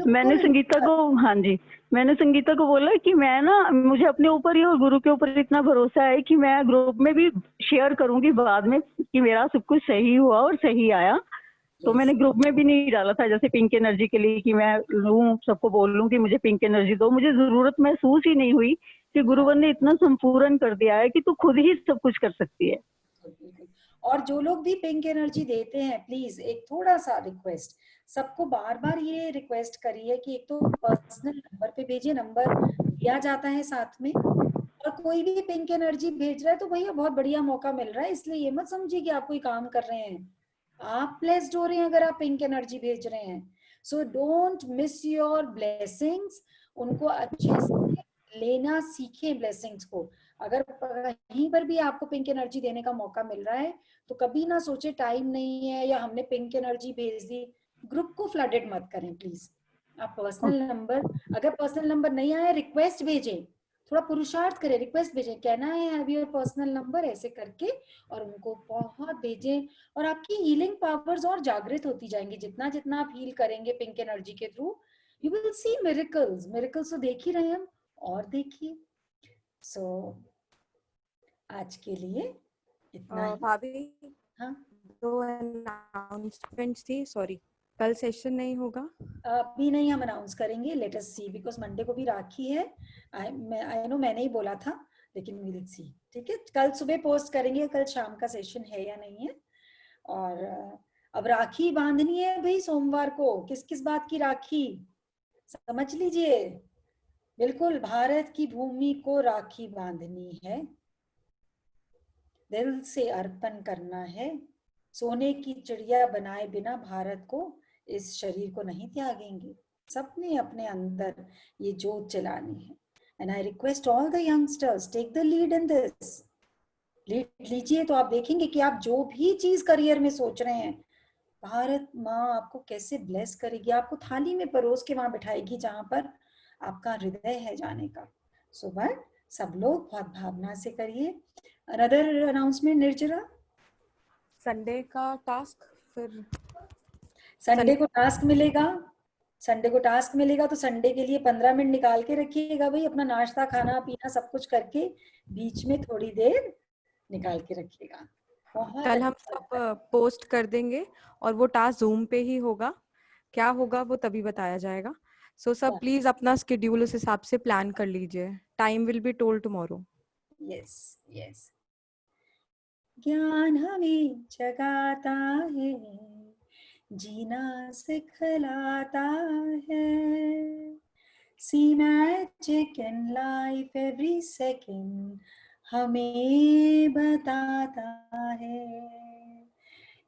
[SPEAKER 12] मैंने संगीता को, हाँ जी, मैंने संगीता को बोला कि मैं ना, मुझे अपने ऊपर ही और गुरु के ऊपर इतना भरोसा है कि मैं ग्रुप में भी शेयर करूंगी बाद में कि मेरा सब कुछ सही हुआ और सही आया। तो मैंने ग्रुप में भी नहीं डाला था जैसे पिंक एनर्जी के लिए कि मैं लूं, सबको बोल लूं कि मुझे पिंक एनर्जी दो। मुझे जरूरत महसूस ही नहीं हुई कि गुरुवर ने इतना संपूर्ण कर दिया है कि तू खुद ही सब कुछ कर सकती है।
[SPEAKER 8] और जो लोग भी पिंक एनर्जी देते हैं, प्लीज एक थोड़ा सा रिक्वेस्ट, सबको बार बार ये रिक्वेस्ट करिए कि एक तो पर्सनल नंबर पे भेजिए, नंबर दिया जाता है साथ में, और कोई भी पिंक एनर्जी भेज रहा है तो भैया बहुत बढ़िया मौका मिल रहा है, इसलिए ये मत समझिए कि आप कोई काम कर रहे हैं, आप ब्लेस्ड हो रहे हैं अगर आप पिंक एनर्जी भेज रहे हैं। So don't miss your blessings, उनको अच्छे से लेना सीखें ब्लेसिंग्स को। अगर कहीं पर भी आपको पिंक एनर्जी देने का मौका मिल रहा है तो कभी ना सोचे टाइम नहीं है या हमने पिंक एनर्जी भेज दी, ग्रुप को फ्लडेड मत करें प्लीज। आप पर्सनल नंबर, अगर पर्सनल नंबर नहीं आया रिक्वेस्ट भेजें, थोड़ा पुरुषार्थ करें, रिक्वेस्ट भेजें, कहना है हैव योर पर्सनल नंबर ऐसे करके, और उनको बहुत भेजें, और आपकी हीलिंग पावर्स और जागृत होती जाएंगी। जितना जितना आप हील करेंगे पिंक एनर्जी के through, you will see miracles. Miracles तो देख ही रहे हैं हम, और देखिए। सो आज के लिए इतना ही।
[SPEAKER 2] भाभी,
[SPEAKER 8] हाँ,
[SPEAKER 2] 2 अनाउंसमेंट्स थी, सॉरी, कल सेशन नहीं होगा?
[SPEAKER 8] अभी नहीं, हम अनाउंस करेंगे, let us see, because Monday को भी राखी है। आई नो मैंने ही बोला था, लेकिन वी विल सी। ठीक है, कल सुबह पोस्ट करेंगे कल शाम का सेशन है या नहीं है। और अब राखी बांधनी है भाई सोमवार को, किस किस बात की राखी समझ लीजिए। बिल्कुल भारत की भूमि को राखी बांधनी है, दिल से अर्पण करना है। सोने की चिड़िया बनाए बिना भारत को, इस शरीर को नहीं त्यागेंगे। सबने अपने अंदर ये जोत जलानी है। And I request all the youngsters, take the lead in this. Lead लीजिए तो आप देखेंगे कि आप जो भी चीज करियर में सोच रहे हैं, भारत माँ आपको कैसे ब्लेस करेगी, आपको थाली में परोस के वहां बिठाएगी जहां पर आपका हृदय है जाने का। सो बट सब लोग बहुत भावना से करिए। अनदर अनाउंसमेंट निर्जरा,
[SPEAKER 2] संडे का टास्क फिर
[SPEAKER 8] संडे को टास्क मिलेगा। संडे को टास्क मिलेगा तो संडे के लिए 15 मिनट निकाल के रखिएगा भाई, अपना नाश्ता खाना पीना सब कुछ करके बीच में थोड़ी देर निकाल के रखिएगा। बहुत
[SPEAKER 2] कल हम
[SPEAKER 8] अच्छा
[SPEAKER 2] सब पोस्ट कर देंगे और वो टास्क जूम पे ही होगा, क्या होगा वो तभी बताया जाएगा। सो सब प्लीज अपना स्केड्यूल उस हिसाब से प्लान कर लीजिए, time will be told tomorrow.
[SPEAKER 8] Yes yes. ज्ञान हमें जगाता है, जीना सिखलाता है। See magic in life every second, हमें बताता है।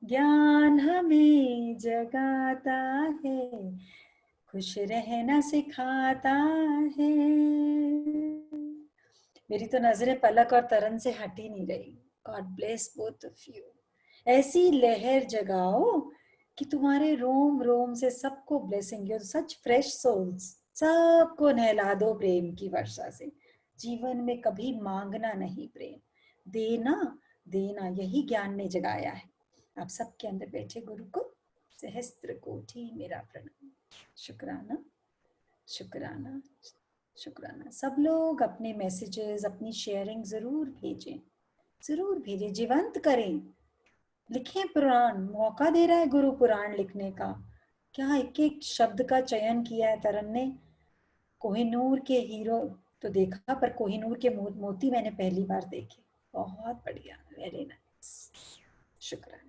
[SPEAKER 8] ज्ञान हमें जगाता है, खुश रहना सिखाता है। मेरी तो नजरें पलक और तरन से हट ही नहीं रही। God bless both of you. ऐसी लहर जगाओ कि तुम्हारे रोम रोम से सबको ब्लेसिंग हो, सच फ्रेश सोल्स, सबको नहला दो प्रेम की वर्षा से। जीवन में कभी मांगना नहीं, प्रेम देना देना, यही ज्ञान ने जगाया है। आप सबके अंदर बैठे गुरु को सहस्त्र कोटि मेरा प्रणाम। शुक्राना शुक्राना शुक्राना। सब लोग अपने मैसेजेस, अपनी शेयरिंग जरूर भेजें, जरूर भेजें, जीवंत करें, लिखें पुराण। मौका दे रहा है गुरु पुराण लिखने का। क्या एक एक शब्द का चयन किया है तरन ने। कोहिनूर के हीरो तो देखा, पर कोहिनूर के मोती मैंने पहली बार देखे। बहुत बढ़िया, वेरी नाइस। शुक्रिया।